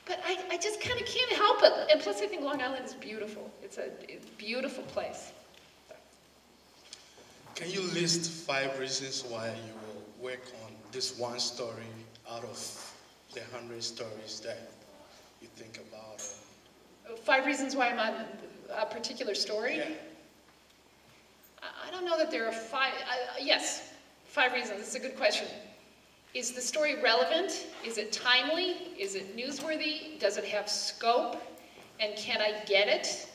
but I just kind of can't help it. And plus, I think Long Island is beautiful. It's a beautiful place. Can you list 5 reasons why you will work on this one story out of the 100 stories that you think about? 5 reasons why I'm on a particular story? Yeah. I don't know that there are 5. Yes, 5 reasons. It's a good question. Is the story relevant? Is it timely? Is it newsworthy? Does it have scope? And can I get it?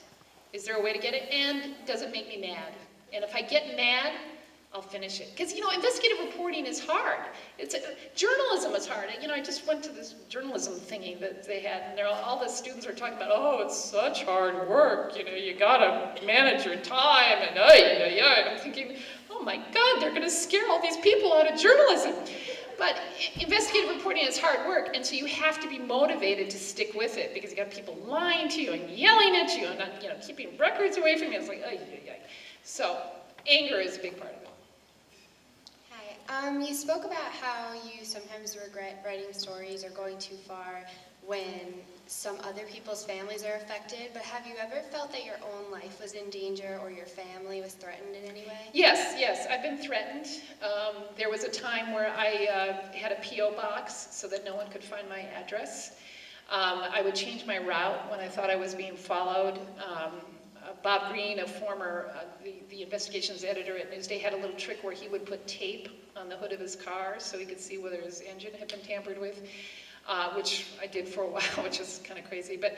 Is there a way to get it? And does it make me mad? And if I get mad, I'll finish it. Because, you know, investigative reporting is hard. Journalism is hard. You know, I just went to this journalism thingy that they had, and all the students are talking about, oh, it's such hard work. You know, you gotta manage your time, and I'm thinking, oh my God, they're gonna scare all these people out of journalism. But investigative reporting is hard work, and so you have to be motivated to stick with it, because you got people lying to you and yelling at you and not, you know, keeping records away from you. It's like, So anger is a big part of it. Hi. You spoke about how you sometimes regret writing stories or going too far when some other people's families are affected, but have you ever felt that your own life was in danger or your family was threatened in any way? Yes, I've been threatened. There was a time where I had a P.O. box so that no one could find my address. I would change my route when I thought I was being followed. Bob Green, a former, the investigations editor at Newsday, had a little trick where he would put tape on the hood of his car so he could see whether his engine had been tampered with, which I did for a while, which is kind of crazy. But,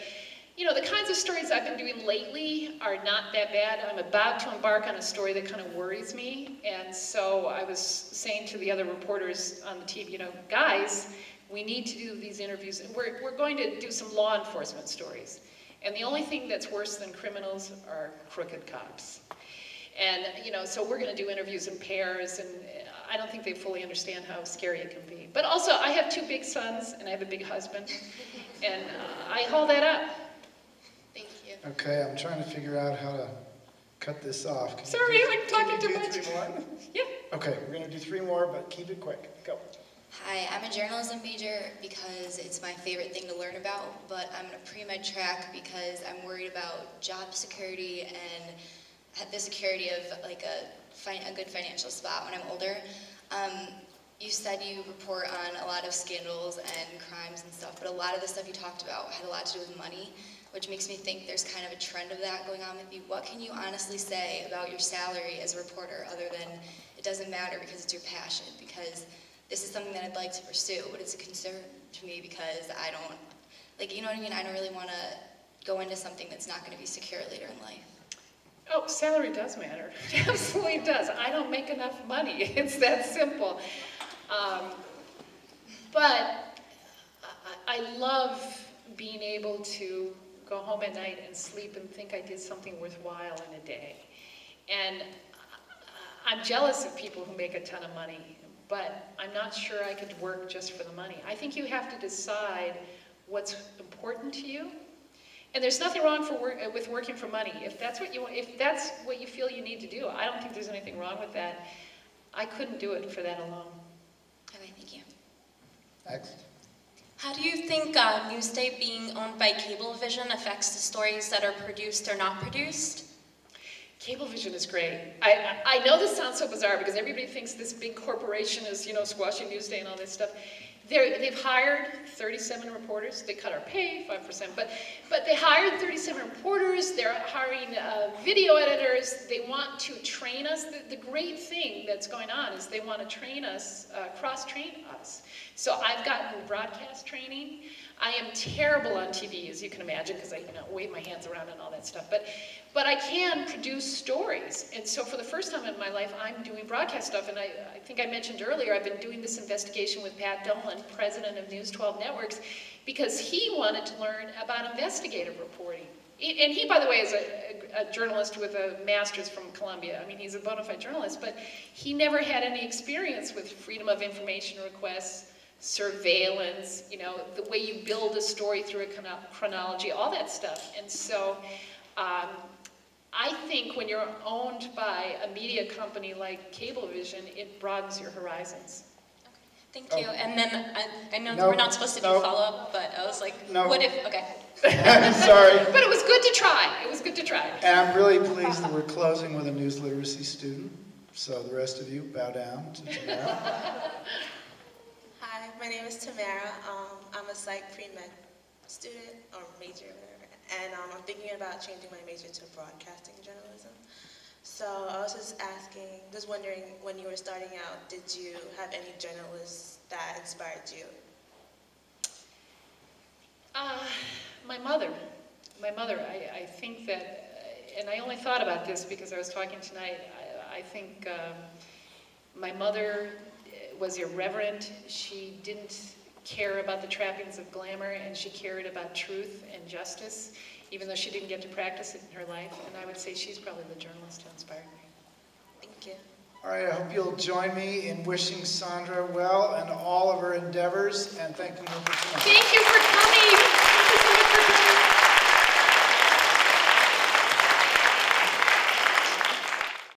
you know, the kinds of stories I've been doing lately are not that bad. I'm about to embark on a story that kind of worries me, and so I was saying to the other reporters on the team, you know, guys, we need to do these interviews, and we're going to do some law enforcement stories. And the only thing that's worse than criminals are crooked cops. And, you know, so we're going to do interviews in pairs, and I don't think they fully understand how scary it can be. But also, I have 2 big sons, and I have a big husband, and I hold that up. Thank you. Okay, I'm trying to figure out how to cut this off. Sorry, I'm talking too much. 3 more? Yeah. Okay, we're going to do 3 more, but keep it quick. Go. Hi, I'm a journalism major because it's my favorite thing to learn about, but I'm in a pre-med track because I'm worried about job security and the security of like a good financial spot when I'm older. You said you report on a lot of scandals and crimes and stuff, but a lot of the stuff you talked about had a lot to do with money, which makes me think there's kind of a trend of that going on with you. What can you honestly say about your salary as a reporter other than it doesn't matter because it's your passion? Because this is something that I'd like to pursue, but it's a concern to me because I don't, like, you know what I mean? I don't really want to go into something that's not going to be secure later in life. Oh, salary does matter. It absolutely does. I don't make enough money. It's that simple. But I love being able to go home at night and sleep and think I did something worthwhile in a day. And I'm jealous of people who make a ton of money, but I'm not sure I could work just for the money. I think you have to decide what's important to you. And there's nothing wrong with working for money. If that's what you feel you need to do, I don't think there's anything wrong with that. I couldn't do it for that alone. Okay, thank you. Next. How do you think Newsday being owned by Cablevision affects the stories that are produced or not produced? Cablevision is great. I know this sounds so bizarre because everybody thinks this big corporation is, you know, squashing Newsday and all this stuff. They've hired 37 reporters. They cut our pay 5%, but they hired 37 reporters. They're hiring video editors. They want to train us. The great thing that's going on is they want to train us, cross-train us. So I've gotten broadcast training. I am terrible on TV, as you can imagine, because I wave my hands around and all that stuff. But I can produce stories. And so for the first time in my life, I'm doing broadcast stuff. And I think I mentioned earlier, I've been doing this investigation with Pat Dolan, president of News 12 Networks, because he wanted to learn about investigative reporting. And he, by the way, is a journalist with a master's from Columbia. I mean, he's a bona fide journalist, but he never had any experience with freedom of information requests, surveillance, you know, the way you build a story through a chronology, all that stuff. And so I think when you're owned by a media company like Cablevision, it broadens your horizons. Okay, thank you. And then I know we're not supposed to do follow-up, but I was like, what if, okay. Sorry. But it was good to try. It was good to try. And I'm really pleased that we're closing with a news literacy student. So the rest of you, bow down to Tamara. Hi, my name is Tamara. I'm a psych pre-med student, or major, whatever, and I'm thinking about changing my major to broadcasting journalism. So I was just wondering, when you were starting out, did you have any journalists that inspired you? My mother. I think that, and I only thought about this because I was talking tonight, I think my mother was irreverent. She didn't care about the trappings of glamour, and she cared about truth and justice, even though she didn't get to practice it in her life. And I would say she's probably the journalist who inspired me. Thank you. All right, I hope you'll join me in wishing Sandra well and all of her endeavors, and thanking her for tonight. Thank you for coming.